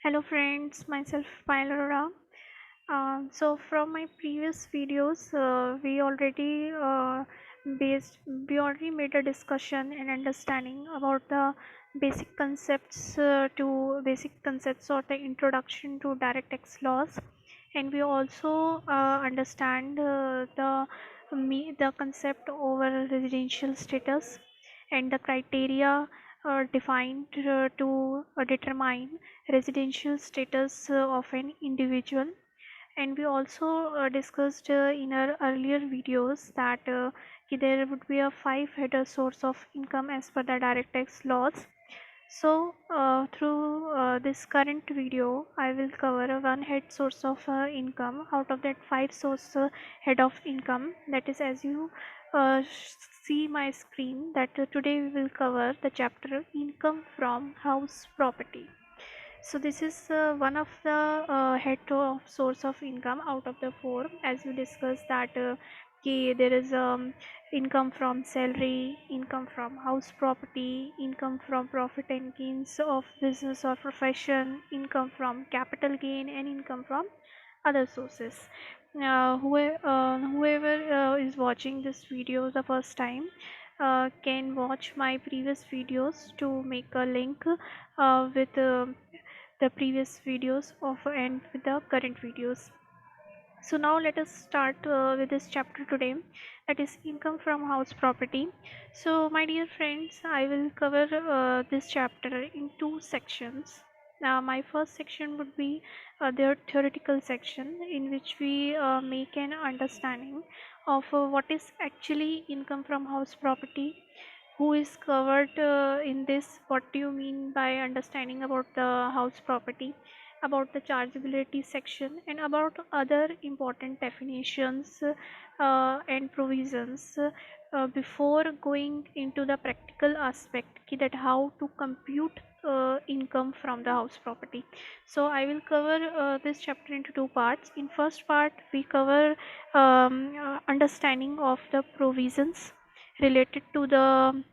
Hello friends, myself Payal Arora. So from my previous videos, based we already made a discussion and understanding about the basic concepts or the introduction to direct tax laws, and we also understand the concept over residential status and the criteria defined to determine residential status of an individual. And we also discussed in our earlier videos that there would be a five header source of income as per the direct tax laws. So through this current video I will cover a one head source of income out of that five source head of income. That is, as you see my screen, that today we will cover the chapter income from house property. So this is one of the head of source of income out of the four, as we discussed that there is income from salary, income from house property, income from profit and gains of business or profession, income from capital gain, and income from other sources. Whoever is watching this video the first time can watch my previous videos to make a link with the previous videos of and with the current videos. So now let us start with this chapter today, that is income from house property. So my dear friends, I will cover this chapter in two sections. Now my first section would be the theoretical section, in which we make an understanding of what is actually income from house property, who is covered in this, what do you mean by understanding about the house property, about the chargeability section, and about other important definitions and provisions before going into the practical aspect that how to compute income from the house property. So I will cover this chapter into two parts. In first part we cover understanding of the provisions related to the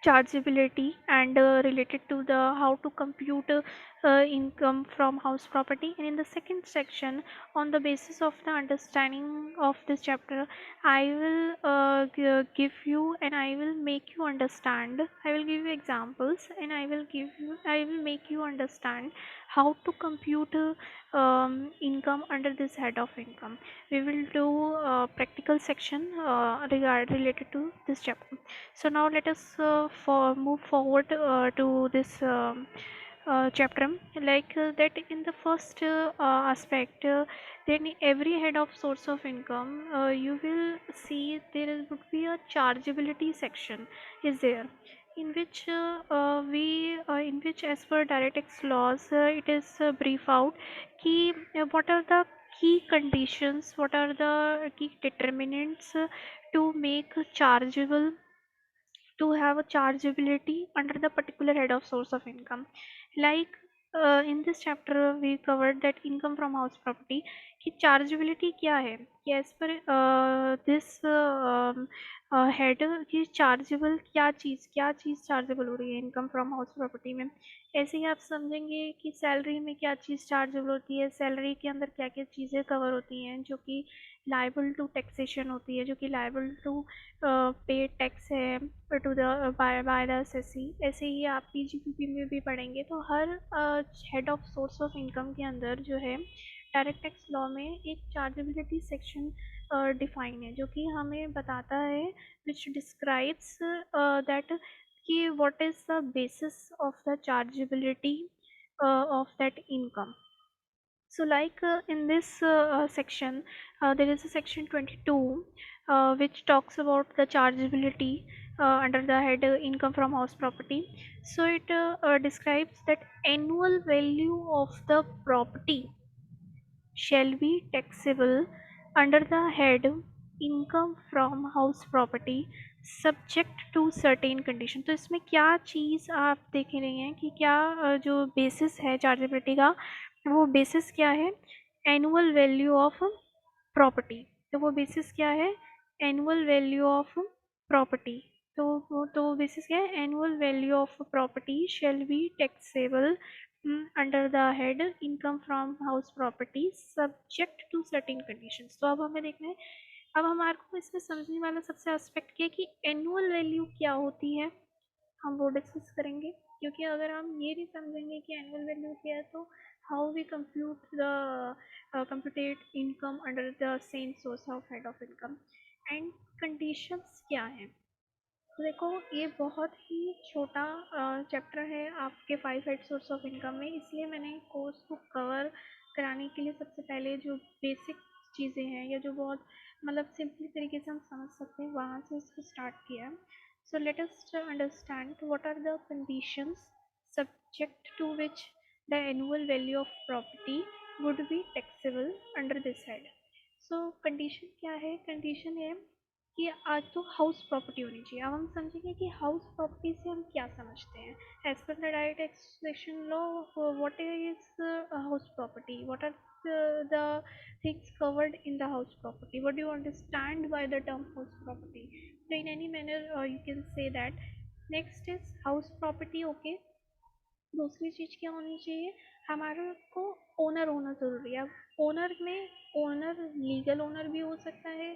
chargeability and related to the how to compute income from house property. And in the second section, on the basis of the understanding of this chapter, I will give you and I will make you understand, I will give you examples, and I will make you understand how to compute income under this head of income. We will do a practical section related to this chapter. So now let us move forward to this chapter, that in the first aspect, then every head of source of income, you will see would be a chargeability section is there, in which in which, as per direct tax laws, it is brief out key what are the key conditions, what are the key determinants to make chargeable, to have a chargeability under the particular head of source of income. Like in this chapter we covered that income from house property की chargeability क्या है, कि as per this head की chargeable क्या चीज़ chargeable हो रही है income from house property में. ऐसे ही आप समझेंगे कि सैलरी में क्या चीज़ चार्जेबल होती है, सैलरी के अंदर क्या क्या चीज़ें कवर होती हैं जो कि लाइबल टू टैक्सेशन होती है, जो कि लाइबल टू पे टैक्स है to the by the assessee. ऐसे ही आप पीजीपीपी में भी पढ़ेंगे. तो हर head of source of income के अंदर जो है डायरेक्ट टैक्स लॉ में एक चार्जेबिलिटी सेक्शन डिफाइन है, जो कि हमें बताता है, विच डिस्क्राइब्स दैट कि what is the basis of the chargeability of that income. So like in this section, there is a section 22 which talks about the chargeability under the head income from house property. So it describes that annual value of the property shall be taxable under the head income from house property subject to certain condition. तो इसमें क्या चीज़ आप देख रहे हैं कि क्या जो बेसिस है चार्जेबिलिटी का, वो बेसिस क्या है, एनुअल वैल्यू ऑफ प्रॉपर्टी. तो वो बेसिस क्या है, एनुअल वैल्यू ऑफ प्रॉपर्टी. तो बेसिस क्या है, annual value of property shall be taxable under the head income from house property subject to certain conditions. तो अब हमें देखना है, अब हमारे को इसमें समझने वाला सबसे एस्पेक्ट क्या है कि एनुअल वैल्यू क्या होती है, हम वो डिस्कस करेंगे। क्योंकि अगर हम ये नहीं समझेंगे कि एनुअल वैल्यू क्या है, तो how we compute the computed income under the same source of head of income and conditions क्या है। तो देखो, ये बहुत ही छोटा चैप्टर है आपके 5 हेड सोर्स ऑफ इनकम में, इसलिए मैंने कोर्स को कवर कराने के लिए सबसे पहले जो बेसिक चीज़ें हैं या जो बहुत मतलब सिंपली तरीके से हम समझ सकते हैं वहाँ से इसको स्टार्ट किया। So let us understand what are the conditions subject to which the annual value of property would be taxable under this head. So condition क्या है, कंडीशन है कि आज तो हाउस प्रॉपर्टी होनी चाहिए। अब हम समझेंगे कि हाउस प्रॉपर्टी से हम क्या समझते हैं। As per the direct expression law, what is house property, what are the things covered in the house property, what do you understand by the term house property? So in any manner you can say that next is house property, okay। दूसरी चीज क्या होनी चाहिए, हमारे को owner होना जरूरी है। अब ओनर में ओनर लीगल ओनर भी हो सकता है,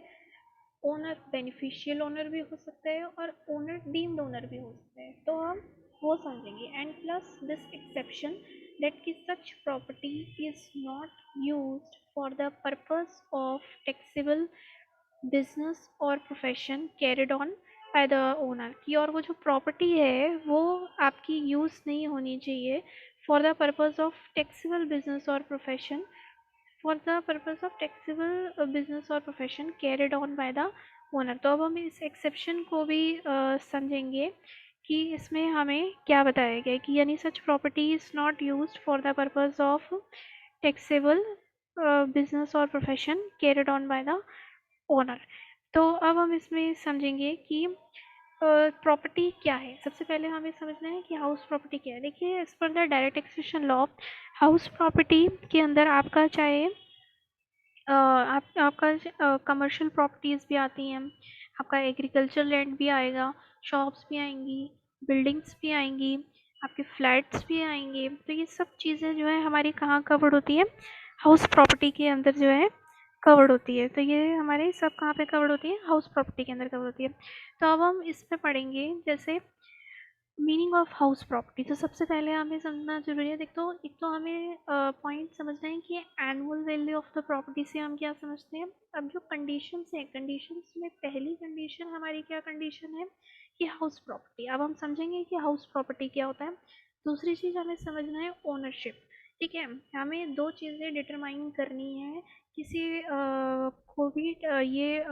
ओनर बेनिफिशियल ओनर भी हो सकता है और ओनर डीम्ड ओनर भी हो सकता है, तो हम वो समझेंगे। And plus this exception that कि such property is not used for the purpose of taxable business or profession carried on by the owner, कि और वो जो प्रॉपर्टी है वो आपकी यूज़ नहीं होनी चाहिए for the purpose of taxable business or profession, for the purpose of taxable business or profession carried on by the owner। तो अब हम इस एक्सेप्शन को भी समझेंगे कि इसमें हमें क्या बताया गया है कि यानी सच property is not used for the purpose of taxable business और profession carried on by the owner. तो अब हम इसमें समझेंगे कि प्रॉपर्टी क्या है। सबसे पहले हमें समझना है कि हाउस प्रॉपर्टी क्या है। देखिए, as per the direct accession law, house property के अंदर आपका चाहे आपका कमर्शियल प्रॉपर्टीज़ भी आती हैं, आपका एग्रीकल्चर लैंड भी आएगा, शॉप्स भी आएंगी, बिल्डिंग्स भी आएंगी, आपके फ्लैट्स भी आएंगे। तो ये सब चीज़ें जो है हमारी कहाँ कवर्ड होती है, हाउस प्रॉपर्टी के अंदर जो है कवर्ड होती है। तो ये हमारे सब कहाँ पे कवर्ड होती है, हाउस प्रॉपर्टी के अंदर कवर्ड होती है। तो अब हम इस पे पढ़ेंगे जैसे मीनिंग ऑफ हाउस प्रॉपर्टी। तो सबसे पहले हमें समझना जरूरी है, देख तो एक तो हमें पॉइंट समझना है कि annual value of the property से हम क्या समझते हैं। अब जो कंडीशंस है, कंडीशंस में पहली कंडीशन हमारी क्या कंडीशन है कि हाउस प्रॉपर्टी। अब हम समझेंगे कि हाउस प्रॉपर्टी क्या होता है। दूसरी चीज़ हमें समझना है ओनरशिप। ठीक है, हमें दो चीज़ें डिटरमाइन करनी है किसी को भी ये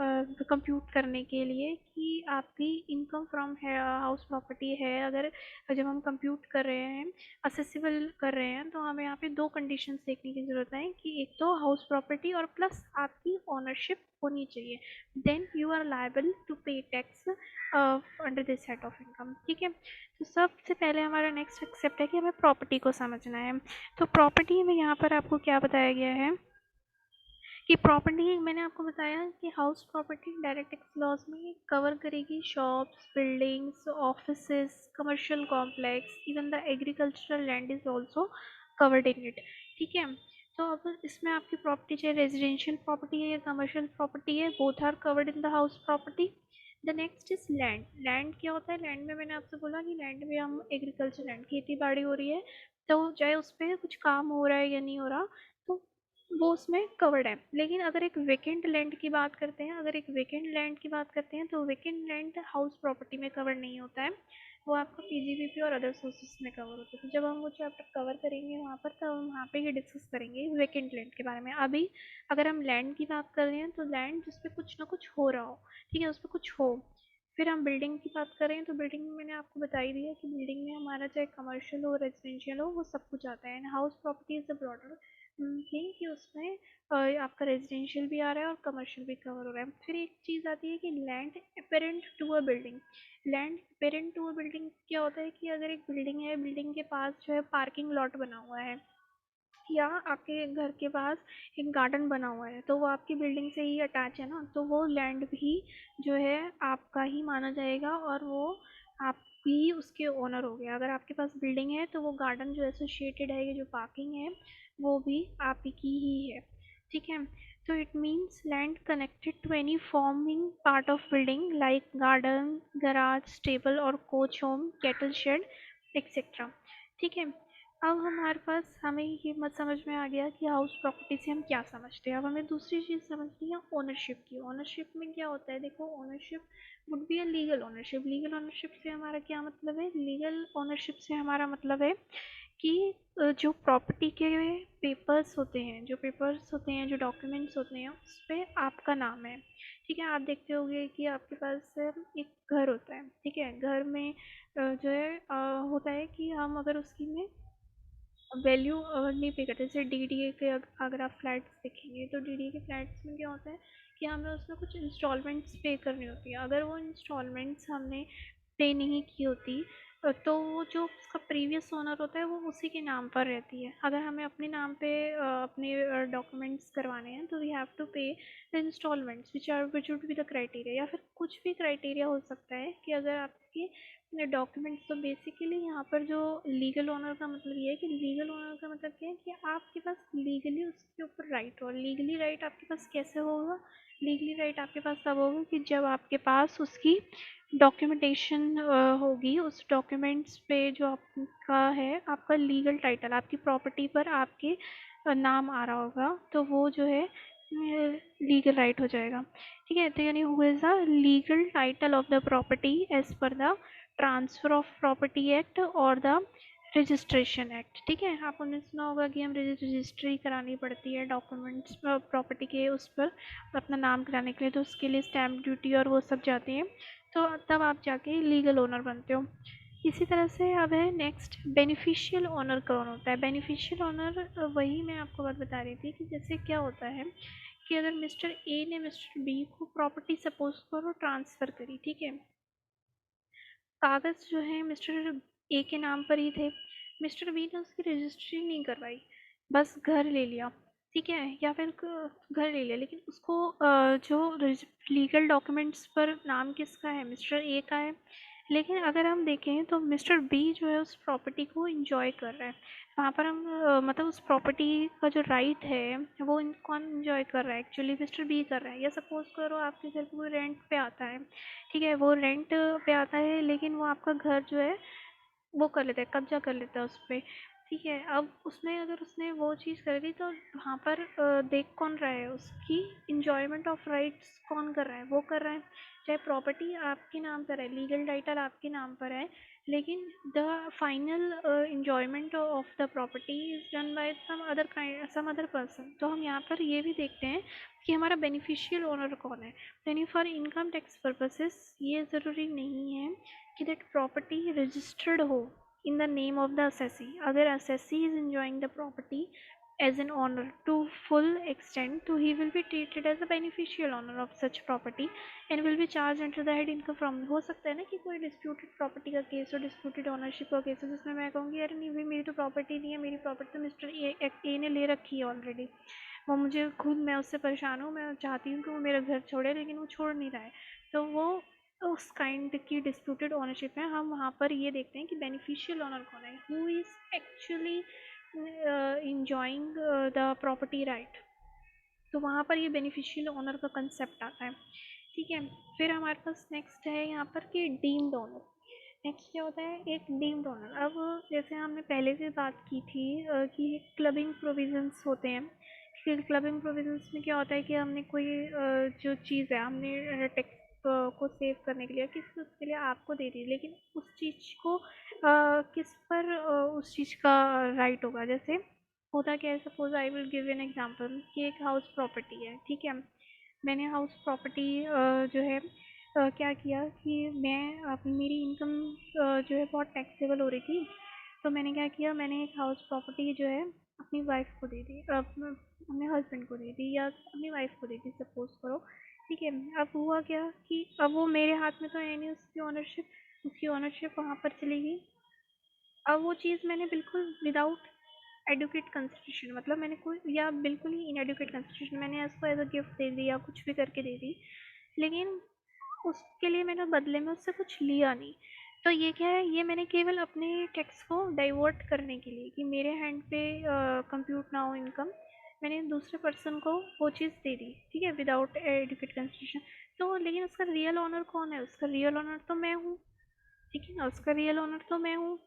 कंप्यूट करने के लिए कि आपकी इनकम फ्रॉम हाउस प्रॉपर्टी है। अगर जब हम कंप्यूट कर रहे हैं, असेसिबल कर रहे हैं, तो हमें यहाँ पे दो कंडीशंस देखने की ज़रूरत है कि एक तो हाउस प्रॉपर्टी और प्लस आपकी ओनरशिप होनी चाहिए। Then you are liable to pay tax under this head of income. ठीक है, तो सबसे पहले हमारा नेक्स्ट एक्सेप्ट है कि हमें प्रॉपर्टी को समझना है। तो प्रॉपर्टी में यहाँ पर आपको क्या बताया गया है कि प्रॉपर्टी, मैंने आपको बताया कि house property direct tax laws में कवर करेगी shops, buildings, offices, commercial complex, even the agricultural land is also covered in it. ठीक है, तो अब इसमें आपकी प्रॉपर्टी चाहे रेजिडेंशियल प्रॉपर्टी है या कमर्शियल प्रॉपर्टी है, both are covered in the house property. The next is land. Land क्या होता है, लैंड में मैंने आपसे बोला कि लैंड में हम एग्रीकल्चर लैंड, खेती बाड़ी हो रही है, तो चाहे उस पर कुछ काम हो रहा है या नहीं हो रहा, तो वो उसमें कवर्ड है। लेकिन अगर एक वेकेंट लैंड की बात करते हैं, अगर एक वेकेंट लैंड की बात करते हैं, तो वेकेंट लैंड हाउस प्रॉपर्टी में कवर नहीं होता है, वो आपका पीजीबीपी और अदर सोर्सेस में कवर होता है। तो जब हम वो चैप्टर कवर करेंगे वहाँ पर, तब हम वहाँ पे ही डिस्कस करेंगे वेकेंट लैंड के बारे में। अभी अगर हम लैंड की बात कर रहे हैं, तो लैंड जिसपे कुछ ना कुछ हो रहा हो, ठीक है, उस पर कुछ हो। फिर हम बिल्डिंग की बात करें, तो बिल्डिंग में मैंने आपको बता ही दिया कि बिल्डिंग में हमारा चाहे कमर्शियल हो, रेजिडेंशियल हो, वो सब कुछ आता है। And house property is the broader thing कि उसमें आपका रेजिडेंशियल भी आ रहा है और कमर्शियल भी कवर हो रहा है। फिर एक चीज़ आती है कि land apparent to a building. Land apparent to a building क्या होता है कि अगर एक बिल्डिंग है, बिल्डिंग के पास जो है पार्किंग लॉट बना हुआ है, या आपके घर के पास एक गार्डन बना हुआ है तो वो आपकी बिल्डिंग से ही अटैच है ना, तो वो लैंड भी जो है आपका ही माना जाएगा और वो आप भी उसके ओनर हो गए। अगर आपके पास बिल्डिंग है तो वो गार्डन जो एसोसिएटेड है, ये जो पार्किंग है, वो भी आप ही की ही है। ठीक है। तो it means land connected to any farming part of building like garden, garage, stable और coach home, cattle shed etcetera. ठीक है। अब हमारे पास हमें ये मत समझ में आ गया कि हाउस प्रॉपर्टी से हम क्या समझते हैं। अब हमें दूसरी चीज़ समझनी है ओनरशिप की। ओनरशिप में क्या होता है, देखो, ownership would be a legal ownership. Legal ownership से हमारा क्या मतलब है? लीगल ओनरशिप से हमारा मतलब है कि जो प्रॉपर्टी के पेपर्स होते हैं, जो डॉक्यूमेंट्स होते हैं, उस पर आपका नाम है। ठीक है। आप देखते होंगे कि आपके पास एक घर होता है। ठीक है। घर में जो है होता है कि हम अगर उसकी में वैल्यू नहीं पे करते। जैसे डीडीए के अगर आप फ्लैट्स देखेंगे तो डीडीए के फ्लैट्स में क्या होता है कि हमें उसमें कुछ इंस्टॉलमेंट्स पे करनी होती है। अगर वो इंस्टॉलमेंट्स हमने पे नहीं की होती तो वो जो उसका प्रीवियस ओनर होता है वो उसी के नाम पर रहती है। अगर हमें अपने नाम पे अपने डॉक्यूमेंट्स करवाने हैं तो we have to pay the installments which would be the criteria, या फिर कुछ भी क्राइटेरिया हो सकता है कि अगर आपकी डॉक्यूमेंट्स। तो बेसिकली यहाँ पर जो लीगल ओनर का मतलब ये है कि लीगल ओनर का मतलब क्या है कि आपके पास लीगली उसके ऊपर राइट हो। लीगली राइट आपके पास कैसे होगा? लीगली राइट आपके पास तब होगा कि जब आपके पास उसकी डॉक्यूमेंटेशन होगी। उस डॉक्यूमेंट्स पे जो आपका है, आपका लीगल टाइटल, आपकी प्रॉपर्टी पर आपके नाम आ रहा होगा, तो वो जो है लीगल राइट हो जाएगा। ठीक है। तो यानी who is the legal title of the property as per the transfer of property act और द रजिस्ट्रेशन एक्ट। ठीक है। आपने सुना होगा कि हम रजिस्ट्री करानी पड़ती है डॉक्यूमेंट्स प्रॉपर्टी के उस पर अपना नाम कराने के लिए, तो उसके लिए स्टैम्प ड्यूटी और वो सब जाती है, तो तब आप जाके लीगल ओनर बनते हो। इसी तरह से अब है नेक्स्ट, बेनिफिशियल ओनर कौन होता है? बेनिफिशियल ओनर वही मैं आपको बात बता रही थी कि जैसे क्या होता है कि अगर मिस्टर ए ने मिस्टर बी को प्रॉपर्टी सपोज करो ट्रांसफ़र करी। ठीक है। कागज़ जो है मिस्टर ए के नाम पर ही थे। मिस्टर बी ने उसकी रजिस्ट्री नहीं करवाई, बस घर ले लिया। ठीक है। या फिर घर ले लिया, लेकिन उसको जो लीगल डॉक्यूमेंट्स पर नाम किसका है? मिस्टर ए का है। लेकिन अगर हम देखें तो मिस्टर बी जो है उस प्रॉपर्टी को इंजॉय कर रहा है। वहाँ पर हम मतलब उस प्रॉपर्टी का जो राइट है वो कौन इंजॉय कर रहा है? एक्चुअली मिस्टर बी कर रहा है। या सपोज करो आपके घर पे कोई रेंट पे आता है। ठीक है। वो रेंट पे आता है, लेकिन वो आपका घर जो है वो कर लेता है, कब्जा कर लेता है उस पर। ठीक है। अब उसमें अगर उसने वो चीज़ कर दी तो वहाँ पर देख कौन रहा है? उसकी इंजॉयमेंट ऑफ राइट्स कौन कर रहा है? वो कर रहा है। चाहे प्रॉपर्टी आपके नाम पर है, लीगल टाइटल आपके नाम पर है, लेकिन the final enjoyment of the property is done by some other person. तो हम यहाँ पर ये भी देखते हैं कि हमारा बेनिफिशियल ओनर कौन है। यानी फॉर इनकम टैक्स पर्पसेस ये ज़रूरी नहीं है कि दैट प्रॉपर्टी रजिस्टर्ड हो in the name of the assessee. अगर assessee is enjoying the property as an owner to full extent, so he will be treated as a beneficial owner of such property and will be charged under the head income from। हो सकता है ना कि कोई disputed property का case हो, disputed ownership का case हो, जिसमें मैं कहूँगी यार नहीं भाई, मेरी तो प्रॉपर्टी नहीं है, मेरी प्रॉपर्टी तो मिस्टर ए ने ले रखी है ऑलरेडी। वो मुझे खुद, मैं उससे परेशान हूँ, मैं चाहती हूँ कि वो मेरा घर छोड़े, लेकिन वो छोड़ नहीं रहा है। तो वो उस काइंड की डिस्प्यूटेड ओनरशिप है। हम वहाँ पर ये देखते हैं कि बेनिफिशियल ओनर कौन है, who is actually enjoying the property right. तो वहाँ पर ये बेनिफिशियल ओनर का कंसेप्ट आता है। ठीक है। फिर हमारे पास नेक्स्ट है यहाँ पर कि डीम्ड ओनर। नेक्स्ट क्या होता है? एक डीम्ड ओनर। अब जैसे हमने पहले से बात की थी कि क्लबिंग प्रोविजंस होते हैं। फिर क्लबिंग प्रोविजंस में क्या होता है कि हमने कोई जो चीज़ है हमने टैक्स को सेव करने के लिए किस उसके लिए आपको दे दी, लेकिन उस चीज़ को किस पर उस चीज़ का राइट होगा? जैसे होता क्या है, suppose I will give an example कि एक हाउस प्रॉपर्टी है। ठीक है। मैंने हाउस प्रॉपर्टी जो है क्या किया कि मैं अपनी मेरी इनकम जो है बहुत टैक्सेबल हो रही थी, तो मैंने क्या किया, मैंने एक हाउस प्रॉपर्टी जो है अपनी वाइफ को दे दी, अपने हस्बैंड को दे दी या अपनी वाइफ को दे दी सपोज करो। ठीक है। अब हुआ क्या कि अब वो मेरे हाथ में तो है नहीं उसकी ओनरशिप वहाँ पर चली गई। अब वो चीज़ मैंने बिल्कुल विदाउट एडुकेट कंसिडरेशन, मतलब मैंने कोई या बिल्कुल ही इनएडुकेट कंसिडरेशन, मैंने उसको एज अ गिफ्ट दे दी या कुछ भी करके दे दी, लेकिन उसके लिए मैंने बदले में उससे कुछ लिया नहीं। तो ये क्या है, ये मैंने केवल अपने टैक्स को डाइवर्ट करने के लिए कि मेरे हैंड पे कंप्यूट ना हो इनकम, मैंने दूसरे पर्सन को वो चीज़ दे दी, ठीक है, विदाउट एडुकेट कंसिडरेशन। तो लेकिन उसका रियल ओनर कौन है? उसका रियल ओनर तो मैं हूँ, ठीक है ना, उसका रियल ओनर तो मैं हूँ।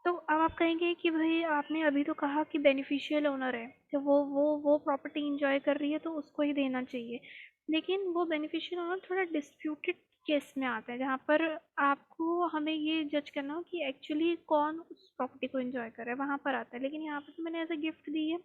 तो अब आप कहेंगे कि भाई आपने अभी तो कहा कि बेनिफिशियल ओनर है, तो वो प्रॉपर्टी इंजॉय कर रही है तो उसको ही देना चाहिए। लेकिन वो बेनिफिशियल ओनर थोड़ा डिस्प्यूटेड केस में आता है, जहाँ पर आपको हमें ये जज करना हो कि एक्चुअली कौन उस प्रॉपर्टी को एंजॉय कर रहा है, वहाँ पर आता है। लेकिन यहाँ पर तो मैंने एज अ गिफ्ट दी है,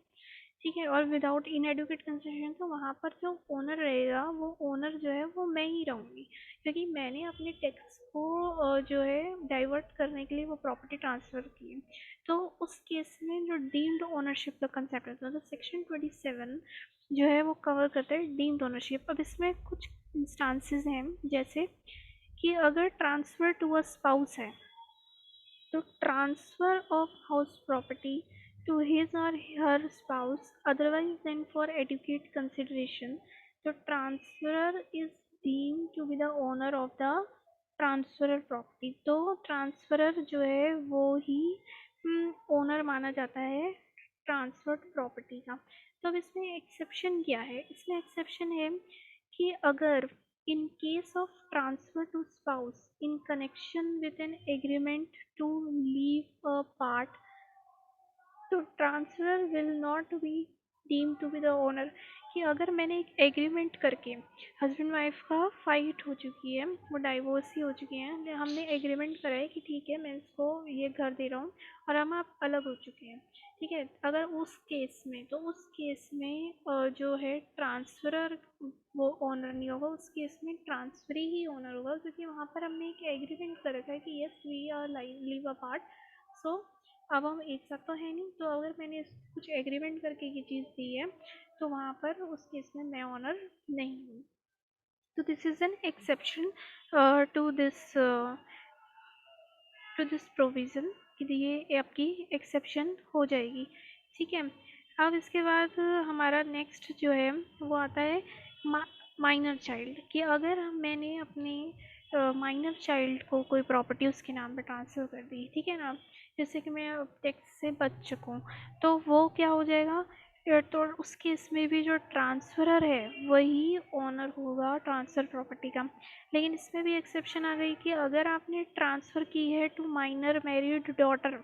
ठीक है, और विदाउट इनएडुकेट कंसिडरेशन, तो वहाँ पर जो ओनर रहेगा वो ओनर जो है वो मैं ही रहूँगी, क्योंकि मैंने अपने टैक्स को जो है डाइवर्ट करने के लिए वो प्रॉपर्टी ट्रांसफ़र की है। तो उस केस में जो डीम्ड ओनरशिप का कंसेप्ट है, मतलब सेक्शन 27 जो है वो कवर करता है डीम्ड ओनरशिप। अब इसमें कुछ इंस्टांसेस हैं, जैसे कि अगर ट्रांसफ़र टू अ स्पाउस है, तो transfer of house property to his or her spouse otherwise than for adequate consideration, the transferor is deemed to be the owner of the transferor property। तो transferor जो है वो ही owner माना जाता है transferred property का। तो अब इसमें एक्सेप्शन क्या है? इसमें एक्सेप्शन है कि अगर in case of transfer to spouse in connection with an agreement to leave a part, तो transfer will not be deem to be the owner. कि अगर मैंने एक एग्रीमेंट करके, हस्बैंड वाइफ का फाइट हो चुकी है, वो डाइवोर्स ही हो चुके हैं, हमने एग्रीमेंट करा है कि ठीक है मैं इसको ये घर दे रहा हूँ और हम आप अलग हो चुके हैं, ठीक है, अगर उस केस में, तो उस केस में जो है ट्रांसफरर वो ओनर नहीं होगा, उस केस में ट्रांसफरी ही ओनर होगा, क्योंकि वहाँ पर हमने एक एग्रीमेंट कर रखा है कि yes we are leave a part. So अब हम एक साथ तो है नहीं, तो अगर मैंने कुछ एग्रीमेंट करके ये चीज़ दी है, तो वहाँ पर उस केस में मैं ऑनर नहीं हूँ। तो this is an exception to this to this provision, कि ये आपकी एक्सेप्शन हो जाएगी, ठीक है। अब इसके बाद हमारा नेक्स्ट जो है वो आता है माइनर चाइल्ड। कि अगर मैंने अपने माइनर चाइल्ड को कोई प्रॉपर्टी उसके नाम पे ट्रांसफ़र कर दी, ठीक है ना, जैसे कि मैं टैक्स से बच चुकूँ, तो वो क्या हो जाएगा, तो उस केस में भी जो ट्रांसफरर है वही ओनर होगा ट्रांसफ़र प्रॉपर्टी का। लेकिन इसमें भी एक्सेप्शन आ गई कि अगर आपने ट्रांसफ़र की है टू माइनर मैरिड डॉटर,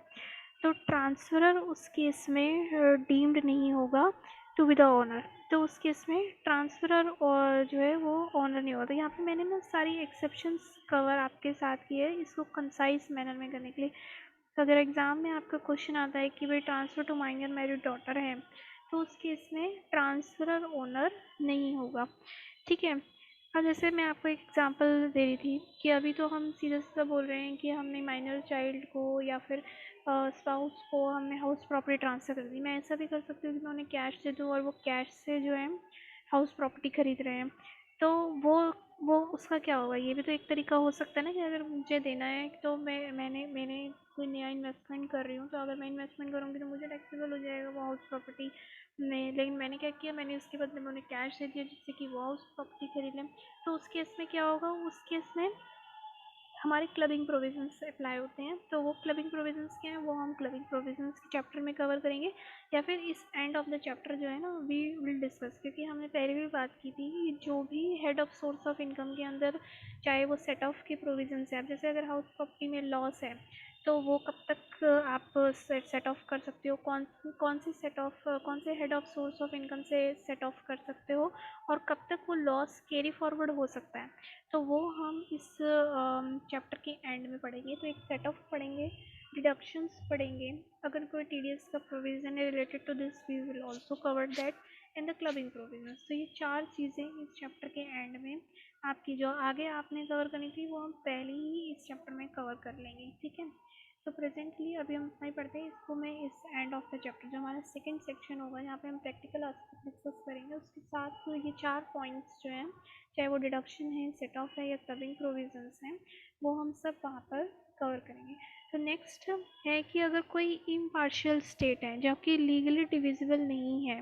तो ट्रांसफरर उस केस में डीम्ड नहीं होगा टू बी द ओनर। तो उस केस में ट्रांसफरर और जो है वो ओनर नहीं होता। यहाँ पे मैंने ना सारी एक्सेप्शंस कवर आपके साथ की है, इसको कंसाइज मैनर में करने के लिए। तो अगर एग्ज़ाम में आपका क्वेश्चन आता है कि भाई transfer to minor married daughter है, तो उस केस में ट्रांसफरर ओनर नहीं होगा, ठीक है। अब जैसे मैं आपको एक एग्जांपल दे रही थी कि अभी तो हम सीधा सीधा बोल रहे हैं कि हमने माइनर चाइल्ड को या फिर स्पाउस को हमने हाउस प्रॉपर्टी ट्रांसफ़र कर दी। मैं ऐसा भी कर सकती हूँ कि मैं उन्हें कैश दे दूँ और वो कैश से जो है हाउस प्रॉपर्टी खरीद रहे हैं, तो वो उसका क्या होगा? ये भी तो एक तरीका हो सकता है ना, कि अगर मुझे देना है तो मैंने कोई नया इन्वेस्टमेंट कर रही हूँ, तो अगर मैं इन्वेस्टमेंट करूँगी तो मुझे टैक्सेबल हो जाएगा वो हाउस प्रॉपर्टी में। लेकिन मैंने क्या किया, मैंने उसके बदले में उन्हें कैश दे दिया जिससे कि वो हाउस प्रॉपर्टी खरीद लें। तो उस केस में क्या होगा, उस केस में हमारे क्लबिंग प्रोविजंस अप्लाई होते हैं। तो वो क्लबिंग प्रोविजंस क्या हैं, वो हम क्लबिंग प्रोविजंस के चैप्टर में कवर करेंगे, या फिर इस एंड ऑफ द चैप्टर जो है ना वी विल डिस्कस। क्योंकि हमने पहले भी बात की थी कि जो भी head of source of income के अंदर, चाहे वो सेट ऑफ के प्रोविजंस है, अब जैसे अगर हाउस प्रॉपर्टी में लॉस है, तो वो कब तक आप सेट ऑफ कर सकते हो, कौन सी सेट ऑफ, कौन से head of source of income से सेट ऑफ कर सकते हो, और कब तक वो लॉस कैरी फॉरवर्ड हो सकता है, तो वो हम इस चैप्टर के एंड में पढ़ेंगे। तो एक सेट ऑफ पढ़ेंगे, डिडक्शंस पढ़ेंगे, अगर कोई टीडीएस का प्रोविज़न है related to this we will also cover that in the clubbing provisions. तो ये चार चीज़ें इस चैप्टर के एंड में आपकी जो आगे आपने कवर करनी थी वो हम पहले ही इस चैप्टर में कवर कर लेंगे, ठीक है। तो प्रेजेंटली अभी हम इतना ही पढ़ते हैं, इसको मैं इस एंड ऑफ द चैप्टर जो हमारा सेकंड सेक्शन होगा जहाँ पे हम प्रैक्टिकल एस्पेक्ट डिस्कस करेंगे, उसके साथ तो ये चार पॉइंट्स जो हैं, चाहे वो डिडक्शन है, सेट ऑफ है, या क्लबिंग प्रोविजंस हैं, वो हम सब वहाँ पर कवर करेंगे। तो नेक्स्ट है कि अगर कोई इम्पार्शियल स्टेट है जो कि लीगली डिविजिबल नहीं है,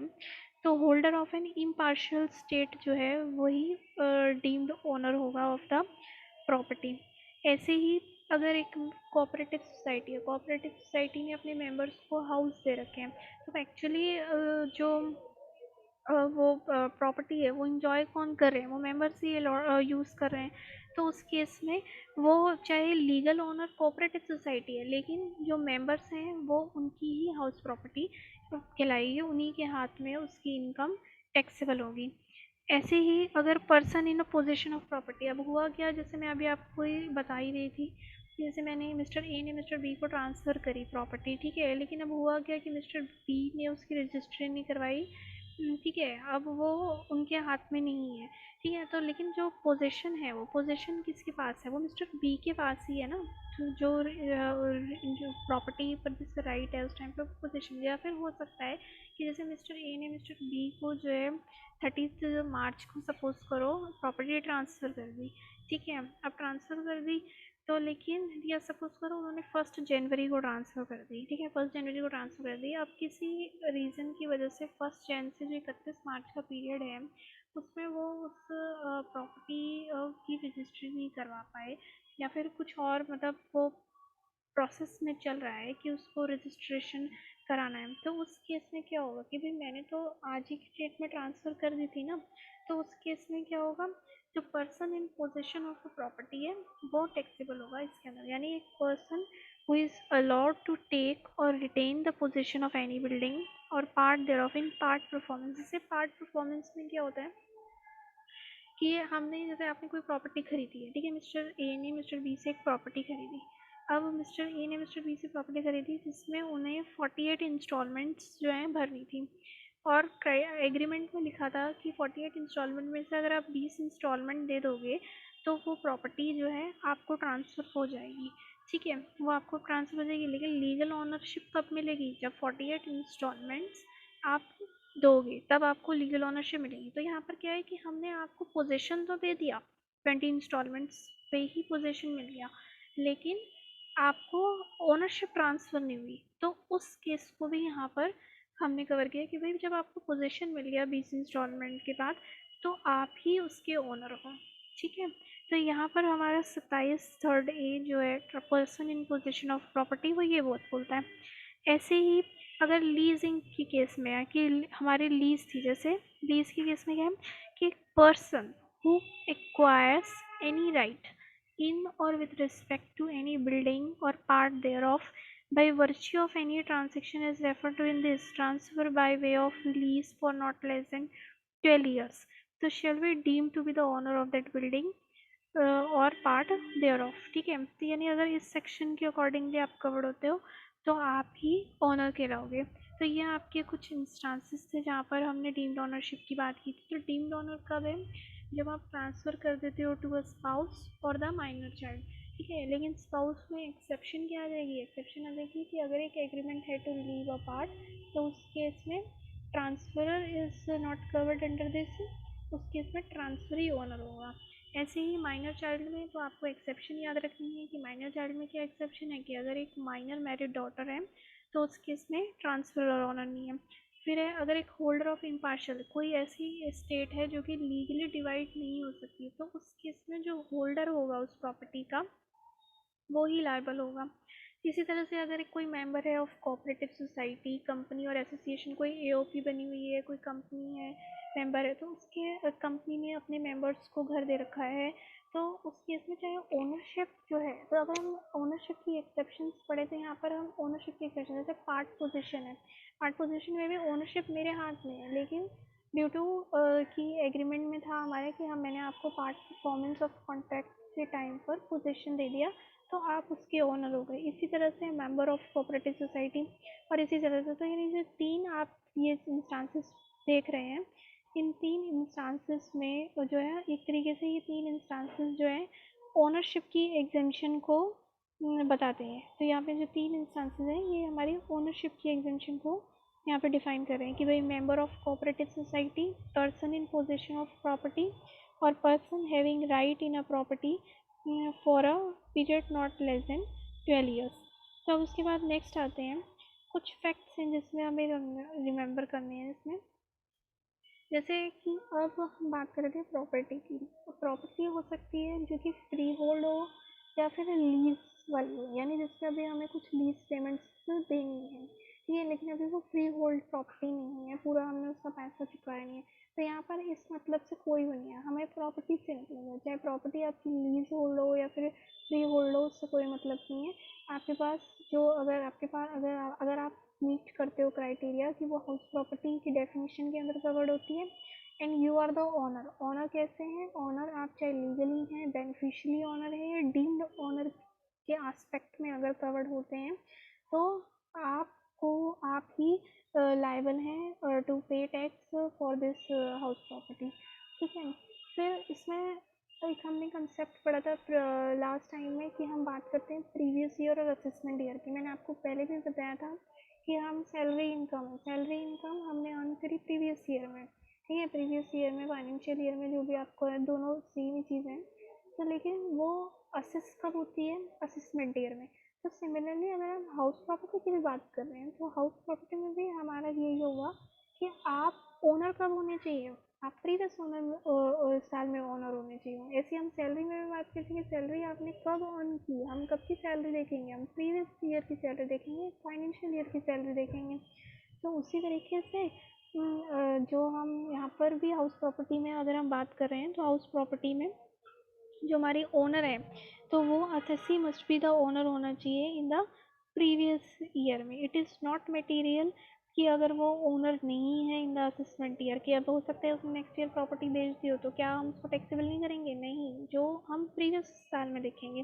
तो holder of an impartial state जो है वही डीम्ड ओनर होगा ऑफ द प्रॉपर्टी। ऐसे ही अगर एक कोऑपरेटिव सोसाइटी है, कोऑपरेटिव सोसाइटी ने अपने मेंबर्स को हाउस दे रखे हैं, तो एक्चुअली जो वो प्रॉपर्टी है वो इंजॉय कौन कर रहे हैं, वो मेंबर्स ही यूज़ कर रहे हैं। तो उस केस में वो चाहे लीगल ओनर कोऑपरेटिव सोसाइटी है, लेकिन जो मेंबर्स हैं वो उनकी ही हाउस प्रॉपर्टी कहलाएगी, उन्हीं के हाथ में उसकी इनकम टैक्सेबल होगी। ऐसे ही अगर person in a position of property, अब हुआ क्या, जैसे मैं अभी आपको ही बता ही रही थी, जैसे मैंने मिस्टर ए ने मिस्टर बी को ट्रांसफ़र करी प्रॉपर्टी, ठीक है, लेकिन अब हुआ क्या कि मिस्टर बी ने उसकी रजिस्ट्री नहीं करवाई, ठीक है, अब वो उनके हाथ में नहीं है, ठीक है, तो लेकिन जो पोजीशन है वो पोजीशन किसके पास है, वो मिस्टर बी के पास ही है ना। तो जो प्रॉपर्टी पर जिसका राइट है उस टाइम पर पोजीशन, या फिर हो सकता है कि जैसे मिस्टर ए ने मिस्टर बी को जो है 30 मार्च को सपोज करो प्रॉपर्टी ट्रांसफ़र कर दी, ठीक है, अब ट्रांसफ़र कर दी, तो लेकिन या सपोज करो उन्होंने 1 जनवरी को ट्रांसफ़र कर दी, ठीक है, 1 जनवरी को ट्रांसफ़र कर दी, अब किसी रीज़न की वजह से 1 जन से जो 31 मार्च का पीरियड है उसमें वो उस प्रॉपर्टी की रजिस्ट्री नहीं करवा पाए, या फिर कुछ और मतलब वो प्रोसेस में चल रहा है कि उसको रजिस्ट्रेशन कराना है, तो उस केस में क्या होगा कि भाई मैंने तो आज ही की डेट में ट्रांसफ़र कर दी थी ना, तो उस केस में क्या होगा, जो person in possession of the property है वो टैक्सेबल होगा इसके अंदर, यानी एक person who is allowed to take और retain the possession of any building और part thereof in part performance. जैसे पार्ट परफॉर्मेंस में क्या होता है कि हमने, जैसे आपने कोई प्रॉपर्टी खरीदी है, ठीक है, मिस्टर ए ने मिस्टर बी से एक प्रॉपर्टी खरीदी, अब मिस्टर ए ने मिस्टर बी से प्रॉपर्टी खरीदी जिसमें उन्हें 48 इंस्टॉलमेंट्स जो हैं भरनी थी, और एग्रीमेंट में लिखा था कि 48 इंस्टॉलमेंट में से अगर आप 20 इंस्टॉलमेंट दे दोगे तो वो प्रॉपर्टी जो है आपको ट्रांसफ़र हो जाएगी, ठीक है, वो आपको ट्रांसफ़र हो जाएगी, लेकिन लीगल ओनरशिप कब मिलेगी, जब 48 इंस्टॉलमेंट्स आप दोगे तब आपको लीगल ओनरशिप मिलेगी। तो यहाँ पर क्या है कि हमने आपको पोजीशन तो दे दिया, 20 इंस्टॉलमेंट्स पे ही पोजीशन मिल गया, लेकिन आपको ओनरशिप ट्रांसफ़र नहीं हुई, तो उस केस को भी यहाँ पर हमने कवर किया कि भाई जब आपको पोजीशन मिल गया 20 इंस्टॉलमेंट के बाद, तो आप ही उसके ओनर हो, ठीक है। तो यहाँ पर हमारा 27 3 जो है person in possession of property वो ये बहुत बोलता है। ऐसे ही अगर लीजिंग की केस में है कि हमारी लीज थी, जैसे लीज की केस में क्या है कि person who acquires any right in or with respect to any building or part thereof by virtue of any transaction is referred to in this transfer by way of lease for not less than 12 years, so shall be deemed to be the owner of that building और part there of, ठीक है, तो यानी अगर इस section के accordingly आप covered होते हो तो आप ही ओनर कहलाओगे। तो ये आपके कुछ इंस्टांसेस थे जहाँ पर हमने डीम्ड ओनरशिप की बात की थी। तो डीम्ड ओनर कब है, जब आप ट्रांसफ़र कर देते हो टू अ स्पाउस और द माइनर चाइल्ड, ठीक है, लेकिन स्पाउस में एक्सेप्शन क्या आ जाएगी, एक्सेप्शन आ जाएगी कि अगर एक एग्रीमेंट है टू लीव अ पार्ट, तो उस केस में transferor is not covered under this, उस केस में ट्रांसफर ही ओनर होगा। ऐसे ही माइनर चाइल्ड में तो आपको एक्सेप्शन याद रखनी है कि माइनर चाइल्ड में क्या एक्सेप्शन है कि अगर एक माइनर मैरिड डॉटर है तो उस केस में ट्रांसफर और ऑनर नहीं है। फिर है अगर एक होल्डर ऑफ इम्पार्शल, कोई ऐसी स्टेट है जो कि लीगली डिवाइड नहीं हो सकती, तो उस केस में जो होल्डर होगा उस प्रॉपर्टी का वो ही लायबल होगा। इसी तरह से अगर कोई मेंबर है ऑफ कोऑपरेटिव सोसाइटी, कंपनी और एसोसिएशन, कोई एओपी बनी हुई है, कोई कंपनी है, मेंबर है, तो उसके कंपनी ने अपने मेंबर्स को घर दे रखा है, तो उस केस में चाहे ओनरशिप जो है, तो अगर हम ओनरशिप की एक्सेप्शंस पढ़े तो यहाँ पर हम ओनरशिप की एक्सेप्शन, जैसे पार्ट पोजीशन है, पार्ट पोजीशन में भी ओनरशिप मेरे हाथ में है, लेकिन ड्यू टू कि एग्रीमेंट में था हमारे कि हम मैंने आपको पार्ट परफॉर्मेंस ऑफ कॉन्ट्रैक्ट के टाइम पर पोजीशन दे दिया तो आप उसके ओनर हो गए। इसी तरह से मेंबर ऑफ कोऑपरेटिव सोसाइटी और इसी तरह से, तो यानी जो तीन आप ये इंस्टांसेस देख रहे हैं, इन तीन इंस्टांसेस में जो है एक तरीके से ये तीन इंस्टांसेस जो है ओनरशिप की एग्जेम्पशन को बताते हैं। तो यहाँ पे जो तीन इंस्टांसेस हैं ये हमारी ओनरशिप की एग्जेम्पशन को यहाँ पे डिफाइन कर रहे हैं कि भाई member of cooperative society, person in possession of property और person having right in a property for a period not less than 12 years। तो अब उसके बाद नेक्स्ट आते हैं कुछ फैक्ट्स हैं जिसमें हमें रिमेंबर करने हैं इसमें। जैसे कि अब हम बात कर रहे थे प्रॉपर्टी की, तो प्रॉपर्टी हो सकती है जो कि फ्री होल्ड हो या फिर लीज वाली हो, यानी जिसमें अभी हमें कुछ लीज पेमेंट्स देनी है, ठीक है, लेकिन अभी वो फ्री होल्ड प्रॉपर्टी नहीं है, पूरा हमने उसका पैसा चुकाया नहीं है। तो यहाँ पर इस मतलब से कोई भी नहीं है, हमें प्रॉपर्टी से मतलब है, चाहे प्रॉपर्टी आपकी लीज होल्ड हो या फिर फ्री होल्ड हो, उससे कोई मतलब नहीं है। आपके पास जो अगर आपके पास अगर आप मीट करते हो क्राइटेरिया कि वो हाउस प्रॉपर्टी की डेफिनेशन के अंदर कवर्ड होती है, and you are the owner. Owner कैसे हैं? ओनर आप चाहे लीगली हैं, बेनिफिशियली ओनर है, या डीम्ड ओनर के एस्पेक्ट में अगर कवर्ड होते हैं, तो आपको आप ही लाइबल हैं to pay tax for this house property, ठीक है। फिर इसमें एक हमने कंसेप्ट पढ़ा था लास्ट टाइम में कि हम बात करते हैं प्रीवियस ईयर और असेसमेंट ईयर की। मैंने आपको पहले भी बताया था कि हम सैलरी इनकम हमने अर्न करी प्रीवियस ईयर में, ठीक है, प्रीवियस ईयर में फाइनेंशियल ईयर में जो भी आपको है, दोनों सेम ही चीज़ें हैं। तो लेकिन वो असेस कब होती है? असेसमेंट ईयर में। तो सिमिलरली अगर हम हाउस प्रॉपर्टी की भी बात कर रहे हैं, तो हाउस प्रॉपर्टी में भी हमारा यही होगा कि आप ओनर कब होने चाहिए? आप प्रीवियस ओनर साल में ओनर होने चाहिए। ऐसे हम सैलरी में भी बात करते हैं, सैलरी आपने कब अर्न की, हम कब की सैलरी देखेंगे? हम प्रीवियस ईयर की सैलरी देखेंगे, फाइनेंशियल ईयर की सैलरी देखेंगे। तो उसी तरीके से जो हम यहाँ पर भी हाउस प्रॉपर्टी में अगर हम बात कर रहे हैं, तो हाउस प्रॉपर्टी में जो हमारी ओनर है, तो वो assessee must be the owner होना चाहिए इन द प्रीवियस ईयर में। इट इज़ नॉट मटेरियल कि अगर वो ओनर नहीं है इन द असेसमेंट ईयर के, अब हो सकता है उसने नेक्स्ट ईयर प्रॉपर्टी बेच दी हो, तो क्या हम उसको टैक्सेबल नहीं करेंगे? नहीं, जो हम प्रीवियस साल में देखेंगे।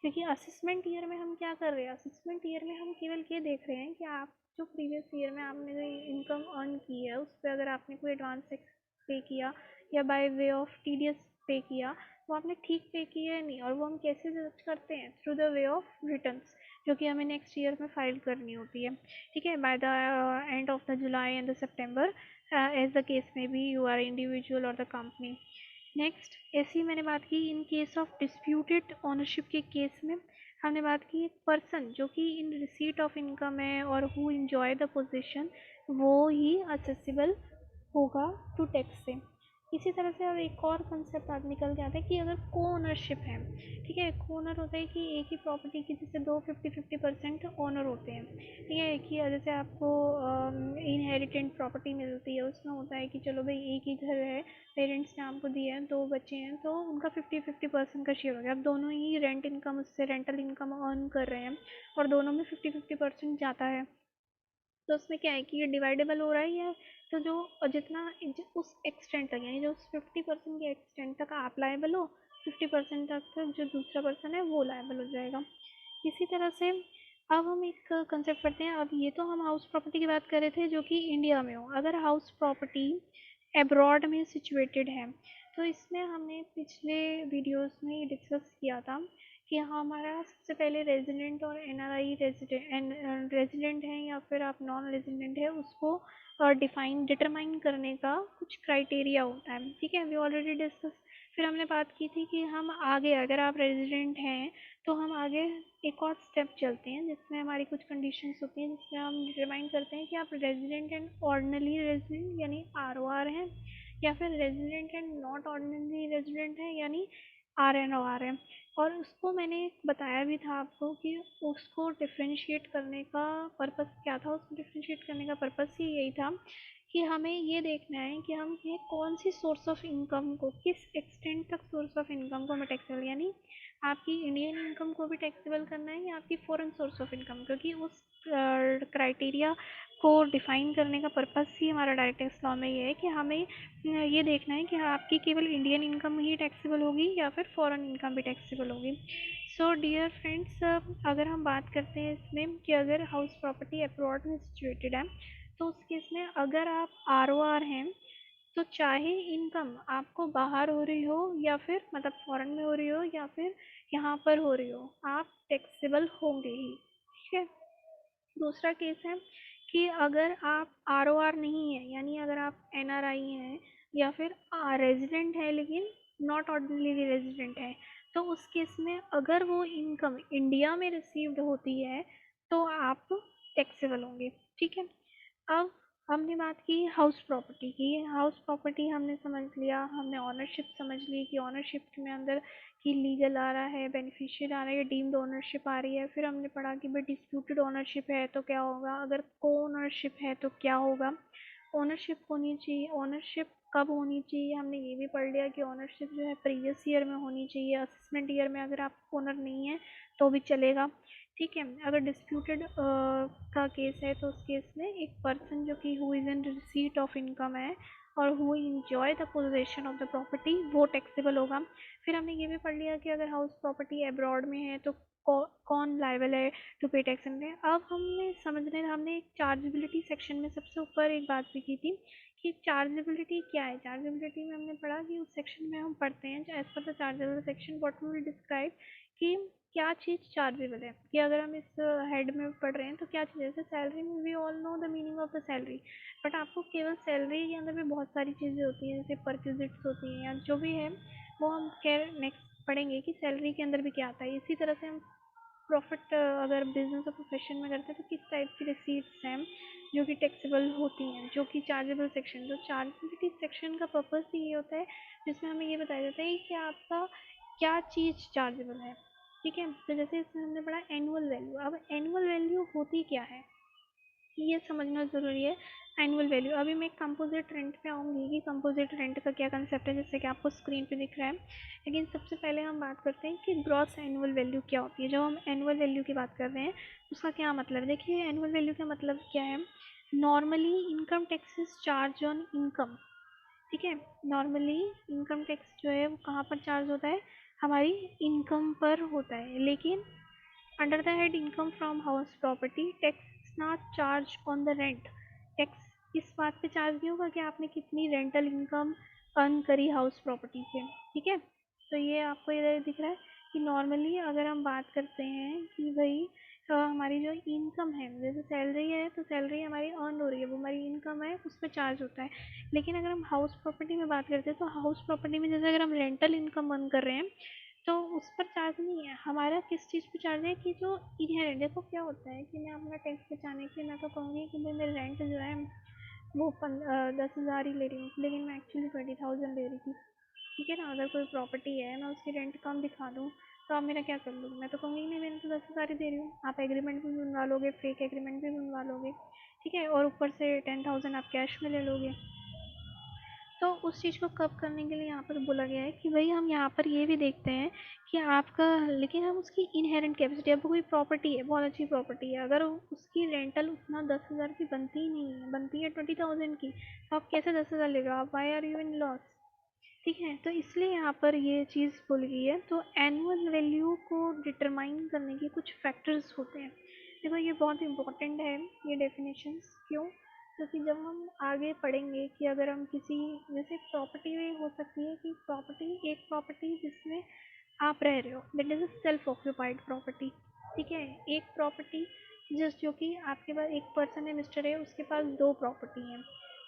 क्योंकि असेसमेंट ईयर में हम क्या कर रहे हैं? असेसमेंट ईयर में हम केवल ये देख रहे हैं कि आप जो प्रीवियस ईयर में आपने इनकम अर्न की है, उस पर अगर आपने कोई एडवांस टैक्स पे किया या बाय वे ऑफ टीडीएस पे किया, वो आपने ठीक पे किया है नहीं। और वो हम कैसे जज करते हैं? Through the way of returns, जो कि हमें नेक्स्ट ईयर में फाइल करनी होती है, ठीक है, by the end of the July and the September, as the case में बी, यू आर इंडिविजुअल और द कंपनी। नेक्स्ट, ऐसी मैंने बात की in case of disputed ownership के केस में, हमने बात की एक पर्सन जो कि इन रिसीट ऑफ इनकम है और हु इंजॉय द पोजीशन, वो ही असेसिबल होगा टू टैक्स से। इसी तरह से अब एक और कंसेप्ट आज निकल के आता है कि अगर को ओनरशिप है, ठीक है, को ओनर होता है कि एक ही प्रॉपर्टी की जैसे दो 50-50% ओनर होते हैं, ठीक है, कि जैसे आपको इनहेरिटेंट प्रॉपर्टी मिलती है, उसमें होता है कि चलो भाई एक ही घर है, पेरेंट्स ने आपको दिया है, दो बच्चे हैं, तो उनका 50-50% का शेयर हो गया। अब दोनों ही रेंट इनकम, उससे रेंटल इनकम अर्न कर रहे हैं और दोनों में 50-50% जाता है, तो उसमें क्या है कि ये डिवाइडेबल हो रहा है, या तो जो जितना उस एक्सटेंट तक, यानी जो उस 50% के एक्सटेंट तक आप लायबल हो, 50% तक जो दूसरा पर्सन है वो लायबल हो जाएगा। इसी तरह से अब हम एक कंसेप्ट पढ़ते हैं। अब ये तो हम हाउस प्रॉपर्टी की बात कर रहे थे जो कि इंडिया में हो। अगर हाउस प्रॉपर्टी एब्रॉड में सिचुएटेड है, तो इसमें हमने पिछले वीडियोस में डिस्कस किया था कि हमारा सबसे पहले रेजिडेंट और एनआरआई रेजिडेंट है या फिर आप नॉन रेजिडेंट है, उसको डिटरमाइन करने का कुछ क्राइटेरिया होता है, ठीक है, वी ऑलरेडी डिस्कस। फिर हमने बात की थी कि हम आगे, अगर आप रेजिडेंट हैं तो हम आगे एक और स्टेप चलते हैं जिसमें हमारी कुछ कंडीशंस होती हैं, जिसमें हम डिटरमाइन करते हैं कि आप रेजिडेंट एंड ऑर्डिनरी रेजिडेंट यानी आरओआर हैं, या फिर resident and not ordinary resident है यानी आरएनओआर है। और उसको मैंने बताया भी था आपको कि उसको डिफ्रेंशिएट करने का पर्पस क्या था। उसको डिफ्रेंशिएट करने का पर्पस ही यही था कि हमें ये देखना है कि हम ये कौन सी सोर्स ऑफ इनकम को, किस एक्सटेंट तक सोर्स ऑफ इनकम को हमें टैक्सेबल, यानी आपकी इंडियन इनकम को भी टैक्सेबल करना है या आपकी फॉरेन सोर्स ऑफ इनकम, क्योंकि उस क्राइटेरिया को डिफाइन करने का पर्पस ही हमारा डायरेक्ट टैक्स लॉ में ये है कि हमें ये देखना है कि आपकी केवल इंडियन इनकम ही टैक्सेबल होगी या फिर फॉरेन इनकम भी टैक्सेबल होगी। सो डियर फ्रेंड्स, अगर हम बात करते हैं इसमें कि अगर हाउस प्रॉपर्टी अब्रॉड में सिचुएटेड है, तो उस केस में अगर आप आरओआर हैं, तो चाहे इनकम आपको बाहर हो रही हो या फिर मतलब फॉरेन में हो रही हो या फिर यहाँ पर हो रही हो, आप टैक्सेबल होंगे ही, ठीक है। दूसरा केस है कि अगर आप आरओआर नहीं है, यानी अगर आप एनआरआई हैं या फिर रेजिडेंट है लेकिन नॉट ऑर्डिनरी रेजिडेंट है, तो उस केस में अगर वो इनकम इंडिया में रिसीव्ड होती है, तो आप टैक्सेबल होंगे। ठीक है। अब हमने बात की हाउस प्रॉपर्टी की। हाउस प्रॉपर्टी हमने समझ लिया, हमने ओनरशिप समझ ली कि ओनरशिप में अंदर की लीगल आ रहा है, बेनिफिशियल आ रहा है, या डीम्ड ओनरशिप आ रही है। फिर हमने पढ़ा कि भाई डिस्प्यूटेड ओनरशिप है तो क्या होगा, अगर को ओनरशिप है तो क्या होगा। ओनरशिप होनी चाहिए, ओनरशिप कब होनी चाहिए हमने ये भी पढ़ लिया कि ओनरशिप जो है प्रीवियस ईयर में होनी चाहिए। असेसमेंट ईयर में अगर आप ओनर नहीं है तो भी चलेगा। ठीक है। अगर डिस्प्यूटेड का केस है तो उस केस में एक पर्सन जो कि who is in receipt of income है और who enjoy the possession of the property वो टैक्सेबल होगा। फिर हमने ये भी पढ़ लिया कि अगर हाउस प्रॉपर्टी अब्रॉड में है तो कौन लायबल है टू पे टैक्स। अब हमने समझने हमने एक चार्जेबिलिटी सेक्शन में सबसे ऊपर एक बात भी की थी कि चार्जेबिलिटी क्या है। चार्जेबिलिटी में हमने पढ़ा कि उस सेक्शन में हम पढ़ते हैं as per the chargeable section what will describe कि क्या चीज़ चार्जेबल है। कि अगर हम इस हेड में पढ़ रहे हैं तो क्या चीज़, जैसे सैलरी में we all know the meaning of the salary, but आपको केवल सैलरी के अंदर भी बहुत सारी चीज़ें होती हैं जैसे परक्विजिट्स होती हैं या जो भी है वो हम खैर नेक्स्ट पढ़ेंगे कि सैलरी के अंदर भी क्या आता है। इसी तरह से हम प्रॉफिट अगर बिजनेस और प्रोफेशन में करते हैं तो किस टाइप की रिसीट्स हैं जो कि टैक्सेबल होती हैं, जो कि चार्जेबल सेक्शन। तो चार्जेबिलिटी सेक्शन का पर्पस ही ये होता है जिसमें हमें ये बताया जाता है कि आपका क्या चीज़ चार्जेबल है। ठीक है। तो जैसे इसमें हमने पढ़ा एनुअल वैल्यू। अब एनुअल वैल्यू होती क्या है ये समझना ज़रूरी है। एनुअल वैल्यू, अभी मैं कंपोजिट रेंट पे आऊँगी कि कंपोजिट रेंट का क्या कंसेप्ट है जैसे कि आपको स्क्रीन पे दिख रहा है। लेकिन सबसे पहले हम बात करते हैं कि ग्रॉस एनुअल वैल्यू क्या होती है। जब हम एनुअल वैल्यू की बात कर रहे हैं उसका क्या मतलब है। देखिए एनुअल वैल्यू का मतलब क्या है, normally income taxes charge on income. ठीक है। नॉर्मली इनकम टैक्स जो है वो कहाँ पर चार्ज होता है, हमारी इनकम पर होता है। लेकिन under the head income from house property tax not charge on the rent. Tax इस बात पे चार्ज नहीं होगा कि आपने कितनी रेंटल इनकम अर्न करी हाउस प्रॉपर्टी से। ठीक है। तो ये आपको इधर दिख रहा है कि नॉर्मली अगर हम बात करते हैं कि भाई हमारी जो इनकम है जैसे सैलरी है तो सैलरी हमारी अर्न हो रही है वो हमारी इनकम है उस पर चार्ज होता है। लेकिन अगर हम हाउस प्रॉपर्टी में बात करते हैं तो हाउस प्रॉपर्टी में जैसे अगर हम रेंटल इनकम अर्न कर रहे हैं तो उस पर चार्ज नहीं है। हमारा किस चीज़ पे चार्ज है कि जो इनहेरेंट, देखो क्या होता है कि मैं अपना टैक्स बचाने के लिए मैं तो कहूँगी कि भाई मेरी रेंट जो है वो 10,000 ही ले रही हूँ लेकिन मैं एक्चुअली 20,000 ले रही थी। ठीक है ना। अगर कोई प्रॉपर्टी है मैं उसकी रेंट कम दिखा दूँ तो आप मेरा क्या कर लोगे, मैं तो कहूँगी नहीं मैंने तो 10,000 ही दे रही हूँ। आप एग्रीमेंट भी बनवा लोगे, फेक एग्रीमेंट भी बनवा लोगे। ठीक है। और ऊपर से 10,000 आप कैश में ले लोगे। तो उस चीज़ को कब करने के लिए यहाँ पर बोला गया है कि भाई हम यहाँ पर ये भी देखते हैं कि आपका, लेकिन हम उसकी इनहेरेंट कैपेसिटी, अब कोई प्रॉपर्टी है बहुत अच्छी प्रॉपर्टी है अगर उसकी रेंटल उतना 10,000 की बनती ही नहीं है, बनती है 20,000 की, तो आप कैसे 10,000 ले रहे हो, आप why are you in loss. ठीक है। तो इसलिए यहाँ पर ये चीज़ बोली गई है। तो एनुअल वैल्यू को डिटरमाइन करने के कुछ फैक्टर्स होते हैं। देखो ये बहुत इंपॉर्टेंट है ये डेफिनेशंस। क्यों, क्योंकि जब हम आगे पढ़ेंगे कि अगर हम किसी, जैसे प्रॉपर्टी में हो सकती है कि प्रॉपर्टी एक प्रॉपर्टी जिसमें आप रह रहे हो that is a self occupied property. ठीक है। एक प्रॉपर्टी जो कि आपके पास एक पर्सन है मिस्टर है उसके पास दो प्रॉपर्टी हैं,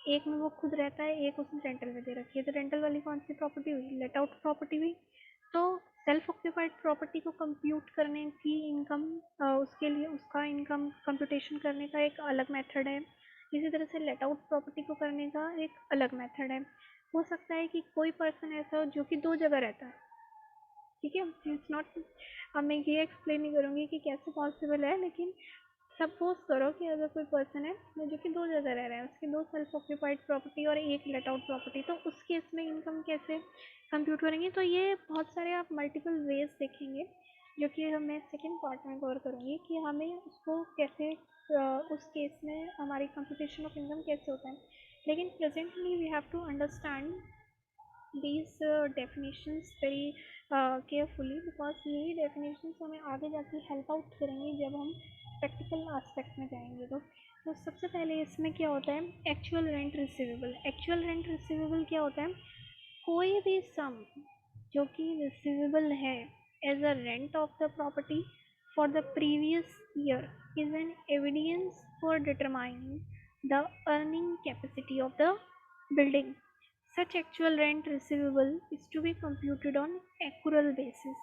एक में वो खुद रहता है एक उसने रेंटल में दे रखी है। तो रेंटल वाली कौन सी प्रॉपर्टी हुई, लेट आउट प्रॉपर्टी हुई। तो सेल्फ ऑक्यूपाइड प्रॉपर्टी को कंप्यूट करने की इनकम, उसके लिए उसका इनकम कंप्यूटेशन करने का एक अलग मेथड है। इसी तरह से लेट आउट प्रॉपर्टी को करने का एक अलग मेथड है। हो सकता है कि कोई पर्सन ऐसा हो जो कि दो जगह रहता है। ठीक है। इट्स नॉट, अब मैं ये एक्सप्लेन नहीं करूँगी कि कैसे पॉसिबल है, लेकिन सपोज करो कि अगर कोई पर्सन है जो कि दो जगह रह रहा है, उसकी दो सेल्फ ऑक्यूपाइड प्रॉपर्टी और एक लेट आउट प्रॉपर्टी, तो उस केस में इनकम कैसे कंप्यूट करेंगे। तो ये बहुत सारे आप मल्टीपल वेज देखेंगे जो कि मैं सेकेंड पार्ट में कवर करूँगी कि हमें उसको कैसे उस केस में हमारी कंप्यूटेशन ऑफ इनकम कैसे होता है। लेकिन presently we have to understand these definitions very carefully because यही definitions हमें आगे जाके हेल्प आउट करेंगे जब हम प्रैक्टिकल एस्पेक्ट में जाएंगे। तो सबसे पहले इसमें क्या होता है, actual rent receivable. Actual rent receivable क्या होता है, कोई भी सम जो कि रिसीवेबल है as a rent of the property for the previous year is an evidence for determining the earning capacity of the building. Such actual rent receivable is to be computed on accrual basis.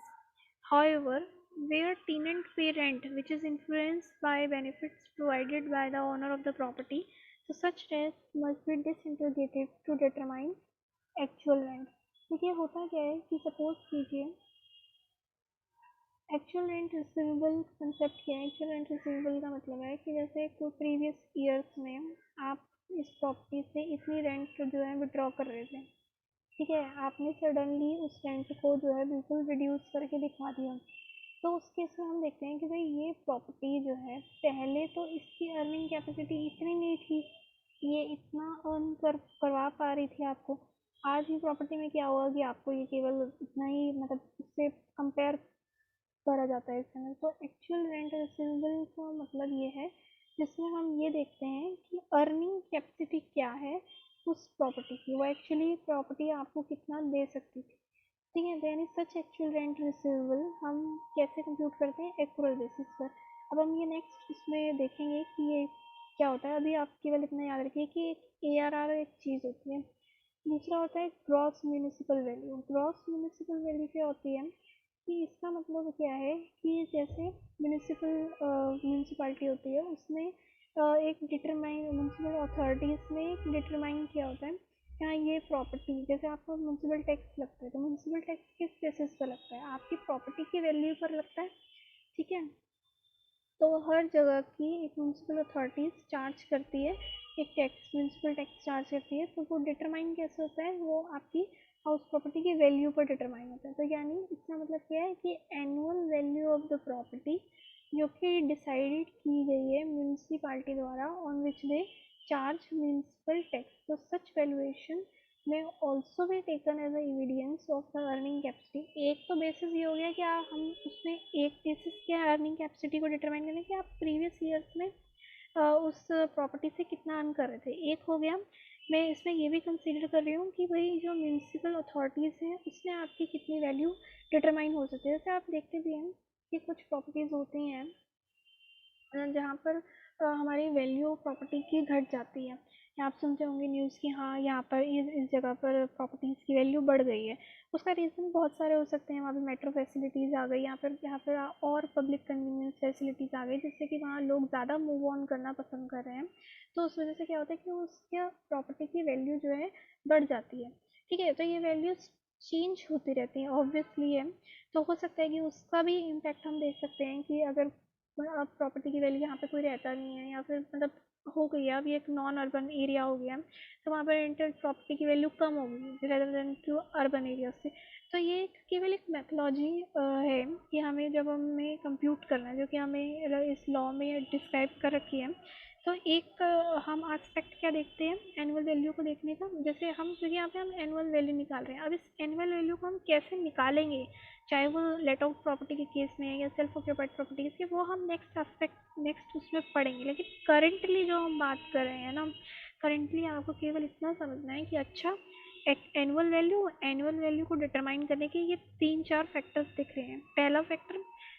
However, where tenant pay rent which is influenced by benefits provided by the owner of the property. So such rents must be disintegrated to determine actual rent. देखिए होता क्या है कि suppose कीजिए actual rent receivable concept क्या है। Actual rent receivable का मतलब है कि जैसे कोई प्रीवियस ईयर्स में आप इस प्रॉपर्टी से इतनी रेंट जो है विड्रॉ कर रहे थे, ठीक है, आपने सडनली उस रेंट को जो है बिल्कुल रिड्यूस करके दिखा दिया। तो उस केस में हम देखते हैं कि भाई ये प्रॉपर्टी जो है पहले तो इसकी अर्निंग कैपेसिटी इतनी नहीं थी, ये इतना अर्न करवा पा रही थी आपको। आज की प्रॉपर्टी में क्या होगा कि आपको ये केवल इतना ही मतलब उससे कंपेयर करा जाता है इस समय। तो एक्चुअल रेंट रिसीवेबल का मतलब ये है जिसमें हम ये देखते हैं कि अर्निंग कैपेसिटी क्या है उस प्रॉपर्टी की, वो एक्चुअली प्रॉपर्टी आपको कितना दे सकती थी, ठीक है। यानी सच एक्चुअल रेंट रिसीवेबल हम कैसे कंप्यूट करते हैं, एक्यूरल बेसिस पर। अब हम ये नेक्स्ट इसमें देखेंगे कि ये क्या होता है। अभी आप केवल इतना याद रखिए कि एक ARR एक चीज़ होती है, दूसरा होता है gross municipal value. Gross municipal value क्या होती है कि इसका मतलब क्या है कि जैसे म्यूनिसिपालिटी होती है उसमें एक डिटरमाइन म्यूनिसिपल अथॉरिटीज़ में एक डिटरमाइन किया होता है क्या ये प्रॉपर्टी, जैसे आपको म्यूनिसिपल टैक्स लगता है तो म्यूनिसिपल टैक्स किस बेसिस पर लगता है, आपकी प्रॉपर्टी की वैल्यू पर लगता है, ठीक है। तो हर जगह की एक म्यूनिसिपल अथॉरिटीज़ चार्ज करती है, एक टैक्स म्यूनिसिपल टैक्स चार्ज करती है। तो वो डिटरमाइन कैसे होता है, वो आपकी हाउस प्रॉपर्टी की वैल्यू पर डिटरमाइन होता है। तो यानी इसका मतलब क्या है कि annual value of the property जो कि डिसाइडेड की गई है म्यूनिसिपालिटी द्वारा on which they charge municipal tax. तो सच वैल्यूएशन में ऑल्सो भी taken as evidence of the earning capacity. एक तो बेसिस ये हो गया कि हम उसमें एक बेसिस क्या है अर्निंग कैपेसिटी को डिटरमाइन करने कि आप प्रीवियस ईयर्स में उस प्रॉपर्टी से कितना अर्न कर रहे थे, एक हो गया। मैं इसमें ये भी कंसीडर कर रही हूँ कि भाई जो म्यूनिसिपल अथॉरिटीज़ हैं उसमें आपकी कितनी वैल्यू डिटरमाइन हो सकती है। जैसे आप देखते भी हैं कि कुछ प्रॉपर्टीज़ होती हैं जहाँ पर हमारी वैल्यू प्रॉपर्टी की घट जाती है, या आप सुनते होंगे न्यूज़ कि हाँ यहाँ पर इस जगह पर प्रॉपर्टीज़ की वैल्यू बढ़ गई है। उसका रीज़न बहुत सारे हो सकते हैं, वहाँ पे मेट्रो फैसिलिटीज़ आ गई, यहाँ पर और पब्लिक कन्वीनियंस फैसिलिटीज़ आ गई जिससे कि वहाँ लोग ज़्यादा मूव ऑन करना पसंद कर रहे हैं। तो उस वजह से क्या होता है कि उसके प्रॉपर्टी की वैल्यू जो है बढ़ जाती है, ठीक है। तो ये वैल्यूज़ चेंज होती रहती हैं ऑब्वियसली है। तो हो सकता है कि उसका भी इम्पैक्ट हम देख सकते हैं कि अगर अब प्रॉपर्टी की वैल्यू यहाँ पे कोई रहता नहीं है या फिर मतलब हो गई है, अब ये एक नॉन अर्बन एरिया हो गया, तो वहाँ पर रेंटल प्रॉपर्टी की वैल्यू कम होगी rather than to urban area से। तो ये केवल एक मैथोलॉजी है कि हमें जब हमें कंप्यूट करना है जो कि हमें इस लॉ में डिस्क्राइब कर रखी है। तो एक हम एस्पेक्ट क्या देखते हैं एनुअल वैल्यू को देखने का, जैसे हम क्योंकि यहाँ पे हम एनुअल वैल्यू निकाल रहे हैं, अब इस एनुअल वैल्यू को हम कैसे निकालेंगे, चाहे वो लेट आउट प्रॉपर्टी के केस में है या सेल्फ ऑक्यूपाइड प्रॉपर्टी केस के, वो हम नेक्स्ट एस्पेक्ट नेक्स्ट उसमें पढ़ेंगे। लेकिन करेंटली जो हम बात कर रहे हैं ना, करेंटली आपको केवल इतना समझना है कि अच्छा एक एनुअल वैल्यू को डिटरमाइन करने के ये 3-4 फैक्टर्स दिख रहे हैं। पहला factor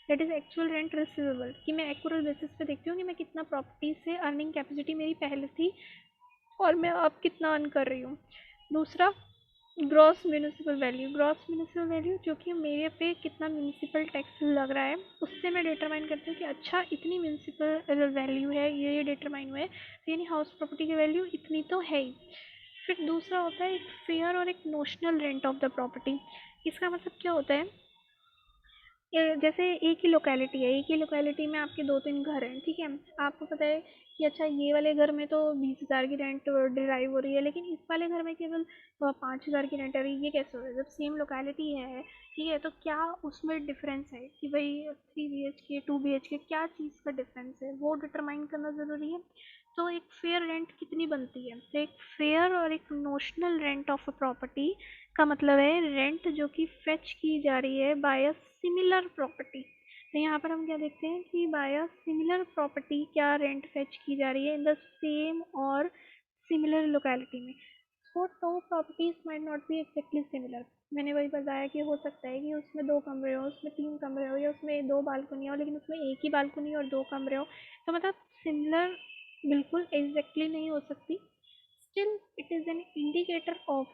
that is actual rent receivable, कि मैं एक्यूरल बेसिस पे देखती हूँ कि मैं कितना प्रॉपर्टी से अर्निंग कैपेसिटी मेरी पहले थी और मैं अब कितना अर्न कर रही हूँ। दूसरा gross municipal value, gross municipal value जो कि मेरे पे कितना म्यूनिसिपल टैक्स लग रहा है उससे मैं डिटरमाइन करती हूँ कि अच्छा इतनी म्यूनिसिपल वैल्यू है, ये डिटरमाइन हुआ है, तो यानी हाउस प्रॉपर्टी की वैल्यू इतनी तो है ही। फिर दूसरा होता है एक फेयर और एक notional rent of the property. इसका मतलब क्या होता है, जैसे एक ही लोकेलिटी है, एक ही लोकेलिटी में आपके 2-3 घर हैं, ठीक है। आपको पता है कि अच्छा ये वाले घर में तो 20,000 की रेंट डिराइव हो रही है लेकिन इस वाले घर में केवल 5,000 की रेंट आ रही है, ये कैसे हो रहा है जब सेम लोकेलिटी है, ठीक है। तो क्या उसमें डिफरेंस है कि भाई 3 BHK 2 BHK क्या चीज़ का डिफरेंस है, वो डिटरमाइन करना ज़रूरी है। तो एक फेयर रेंट कितनी बनती है, तो एक फेयर और एक notional rent of a property का मतलब है रेंट जो कि फेच की जा रही है बाय अ सिमिलर प्रॉपर्टी। तो यहाँ पर हम क्या देखते हैं कि बाय अ सिमिलर प्रॉपर्टी क्या रेंट फेच की जा रही है इन द सेम और सिमिलर लोकेलिटी में। So two properties might not be exactly similar. मैंने वही बताया कि हो सकता है कि उसमें 2 कमरे हो, उसमें 3 कमरे हो, या उसमें 2 बालकनी हो लेकिन उसमें एक ही बालकनी और 2 कमरे हो। तो मतलब सिमिलर बिल्कुल एग्जैक्टली नहीं हो सकती। Still it is an indicator of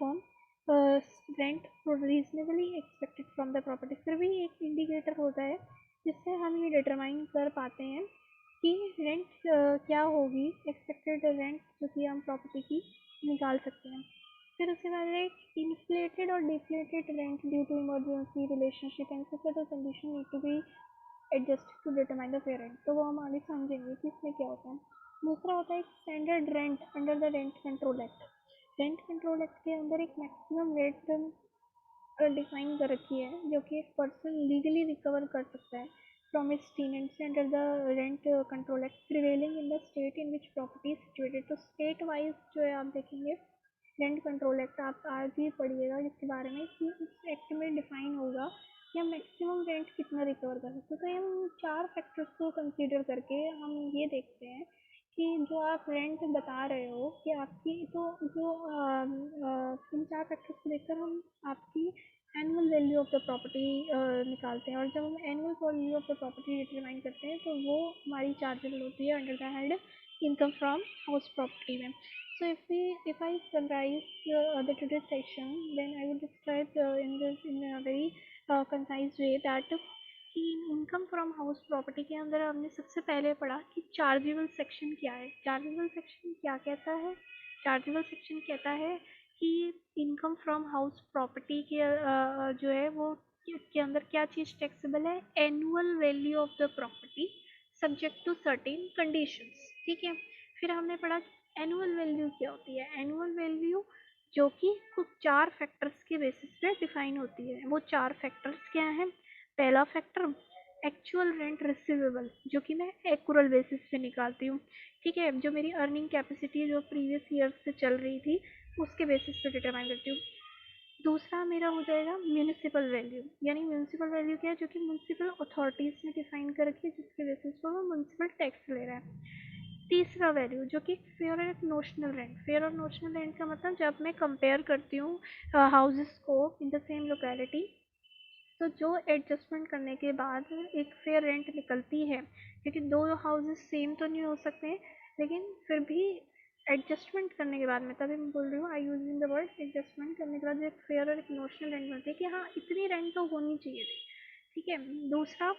rent reasonably expected from the property. फिर भी एक इंडिकेटर होता है जिससे पाते हैं कि रेंट क्या होगी, एक्सपेक्टेड रेंट जो कि हम प्रॉपर्टी की निकाल सकते हैं। फिर उसके बाद है इन्फ्लेटेड और deflated rent due to emergency relationship and such other condition need to be adjust to determine the fair rent. तो वो हम आगे समझेंगे कि इसमें क्या होता है। दूसरा होता है standard rent under the rent control act. Rent control act के अंदर एक मैक्सिमम रेट डिफाइन कर रखी है जो कि एक पर्सन लीगली रिकवर कर सकता है from its tenants under the rent control act prevailing in the state in which property is situated. तो स्टेट वाइज जो है आप देखेंगे रेंट कंट्रोल एक्ट आप आज भी पढ़िएगा जिसके बारे में कि उस एक्ट में डिफाइन होगा कि हम मैक्सिमम रेंट कितना रिकवर कर सकते हैं। तो हम 4 फैक्टर्स को कंसीडर करके हम ये देखते हैं कि जो आप रेंट बता रहे हो कि आपकी तो जो इन 4 फैक्टर्स को देखकर हम आपकी annual value of the property निकालते हैं। और जब हम annual value of the property determine करते हैं तो वो हमारी चार्जेबल होती है under the head income from house property में। So if I summarize the today's session, then I would describe in a very concise way that कि income from house property के अंदर हमने सबसे पहले पढ़ा कि चार्जेबल सेक्शन क्या है। चार्जेबल सेक्शन क्या कहता है? चार्जेबल सेक्शन कहता है कि इनकम फ्रॉम हाउस प्रॉपर्टी के जो है वो के अंदर क्या चीज़ टैक्सेबल है? Annual value of the property subject to certain conditions. ठीक है। फिर हमने पढ़ा एनुअल वैल्यू क्या होती है। एनुअल वैल्यू जो कि कुछ 4 फैक्टर्स के बेसिस पे डिफाइन होती है। वो 4 फैक्टर्स क्या हैं? पहला फैक्टर एक्चुअल रेंट रिसीवेबल जो कि मैं एक्यूरल बेसिस पे निकालती हूँ। ठीक है। जो मेरी अर्निंग कैपेसिटी जो प्रीवियस ईयर से चल रही थी उसके बेसिस पे डिटरमाइन करती हूँ। दूसरा मेरा हो जाएगा म्यूनिसिपल वैल्यू, यानी म्यूनिसिपल वैल्यू क्या है? जो कि म्यूनिसिपल अथॉरिटीज़ ने डिफाइन कर रखी है जिसके बेसिस पर वो म्यूनिसिपल टैक्स ले रहा है। तीसरा वैल्यू जो कि फेयर और नोशनल रेंट। फेयर और नोशनल रेंट का मतलब जब मैं कंपेयर करती हूँ हाउसेस को इन द सेम लोकेलिटी तो जो एडजस्टमेंट करने के बाद एक फेयर रेंट निकलती है, क्योंकि दो हाउसेस सेम तो नहीं हो सकते लेकिन फिर भी एडजस्टमेंट करने के बाद, मैं तभी बोल रही हूँ I using the word adjustment करने के बाद जो एक फेयर और एक इमोशनल रेंट मिलती है कि हाँ इतनी रेंट तो होनी चाहिए थी। ठीक है। दूसरा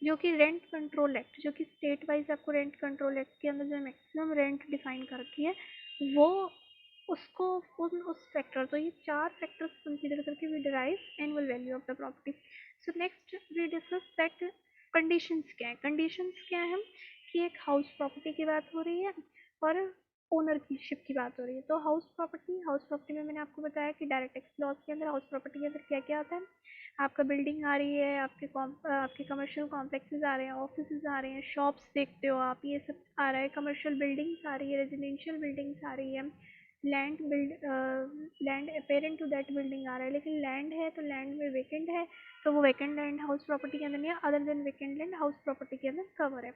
जो कि रेंट कंट्रोल एक्ट, जो कि स्टेट वाइज आपको रेंट कंट्रोल एक्ट के अंदर जो मैक्सिमम रेंट डिफाइन कर रखी है वो उसको उस फैक्टर, तो ये 4 फैक्टर्स कंसीडर करके we derive annual value of the property. So next we discuss that conditions क्या है। कंडीशंस क्या है कि एक हाउस प्रॉपर्टी की बात हो रही है और ओनरशिप की बात हो रही है। तो हाउस प्रॉपर्टी में मैंने आपको बताया कि डायरेक्ट टैक्स लॉज के अंदर हाउस प्रॉपर्टी के अंदर क्या क्या आता है। आपका बिल्डिंग आ रही है, आपके कमर्शियल कॉम्प्लेक्सेस आ रहे हैं, ऑफिस आ रहे हैं, शॉप्स देखते हो आप, ये सब आ रहा है, कमर्शियल बिल्डिंग्स आ रही है, रेजिडेंशियल बिल्डिंग्स आ रही है, land apparent to that building आ रहा है। लेकिन लैंड है तो लैंड में वेकेंट है तो वो वेकेंट लैंड हाउस प्रॉपर्टी के अंदर नहीं है, other than vacant land house property के अंदर कवर है।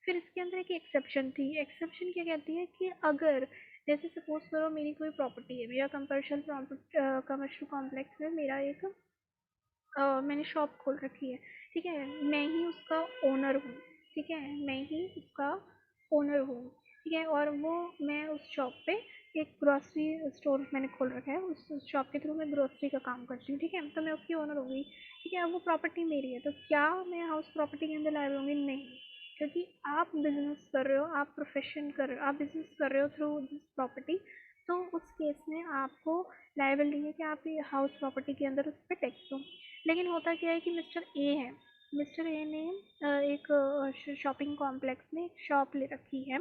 फिर इसके अंदर एक एक्सेप्शन थी। एक्सेप्शन क्या कहती है कि अगर जैसे सपोज करो मेरी कोई प्रॉपर्टी है, मेरा कमर्शियल कॉम्प्लेक्स में मेरा एक मैंने शॉप खोल रखी है। ठीक है। मैं ही उसका ओनर हूँ। ठीक है। मैं ही उसका ओनर हूँ। ठीक है। और वो मैं उस शॉप पे एक ग्रोसरी स्टोर मैंने खोल रखा है, उस शॉप के थ्रू मैं ग्रोसरी का काम करती हूँ। ठीक है। तो मैं उसकी ओनर होगी। ठीक है। अब वो प्रॉपर्टी मेरी है तो क्या मैं हाउस प्रॉपर्टी के अंदर लायबल होंगी? नहीं, क्योंकि आप बिजनेस कर रहे हो, आप प्रोफेशन कर रहे हो, आप बिजनेस कर रहे हो थ्रू दिस प्रॉपर्टी। तो उस केस में आपको लायबल नहीं है कि आप ये हाउस प्रॉपर्टी के अंदर उस पर टैक्स दो। लेकिन होता क्या है कि मिस्टर ए है, मिस्टर ए ने एक शॉपिंग कॉम्प्लेक्स में एक शॉप ले रखी है।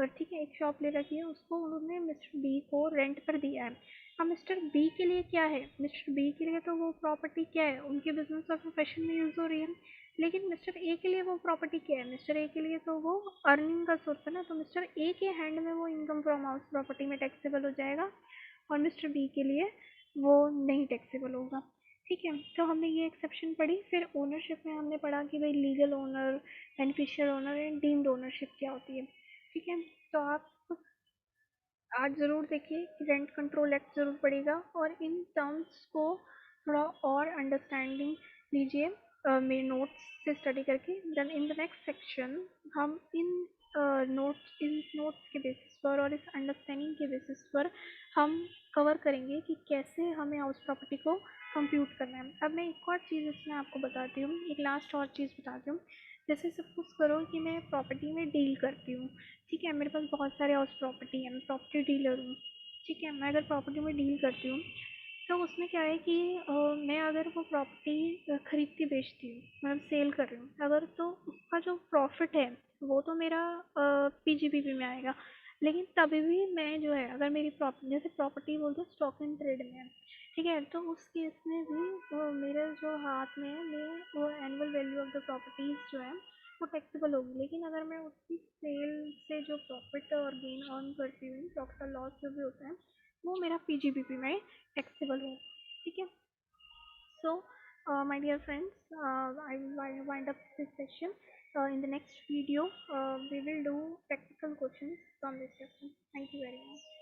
ठीक है। एक शॉप ले रखी है, उसको उन्होंने मिस्टर बी को रेंट पर दिया है। अब मिस्टर बी के लिए क्या है? मिस्टर बी के लिए तो वो प्रॉपर्टी क्या है? उनके बिजनेस और प्रोफेशन में यूज़ हो रही है। लेकिन मिस्टर ए के लिए वो प्रॉपर्टी क्या है? मिस्टर ए के लिए तो वो अर्निंग का सोर्स है ना, तो मिस्टर ए के हैंड में वो इनकम फ्रॉम हाउस प्रॉपर्टी में टैक्सेबल हो जाएगा और मिस्टर बी के लिए वो नहीं टैक्सेबल होगा। ठीक है। तो हमने ये एक्सेप्शन पढ़ी। फिर ओनरशिप में हमने पढ़ा कि भाई legal owner, beneficial owner and deemed ownership क्या होती है। ठीक है। तो आप आज ज़रूर देखिए कि रेंट कंट्रोल एक्ट ज़रूर पड़ेगा और इन टर्म्स को थोड़ा और अंडरस्टैंडिंग लीजिए मेरे नोट्स से स्टडी करके। Then in the next section हम इन नोट्स के बेसिस पर और इस अंडरस्टैंडिंग के बेसिस पर हम कवर करेंगे कि कैसे हमें हाउस प्रॉपर्टी को कंप्यूट करना है। अब मैं एक और चीज़ इसमें आपको बताती हूँ, एक लास्ट और चीज़ बताती हूँ जैसे सपोज करो कि मैं प्रॉपर्टी में डील करती हूँ, ठीक है, मेरे पास बहुत सारे हाउस प्रॉपर्टी है, मैं प्रॉपर्टी डीलर हूँ, ठीक है, मैं अगर प्रॉपर्टी में डील करती हूँ तो उसमें क्या है कि मैं अगर वो प्रॉपर्टी खरीदती बेचती हूँ, मतलब सेल कर रही हूँ अगर, तो उसका जो प्रॉफिट है वो तो मेरा पीजीबीपी में आएगा। लेकिन तभी भी मैं जो है, अगर मेरी प्रॉपर्टी, जैसे प्रॉपर्टी बोलते हैं स्टॉक एंड ट्रेड में है, ठीक है, तो उस केस में भी मेरे जो हाथ में है, मैं वो annual value of the properties जो है वो टैक्सेबल होगी। लेकिन अगर मैं उसकी सेल से जो प्रॉफिट और गेन अर्न करती हूँ, प्रॉफिट और लॉस जो भी होता है, वो मेरा पीजीबीपी में टैक्सेबल होगा, ठीक है। So, my dear friends, I will wind up this session. In the next video, we will do practical questions from this lesson. Thank you very much.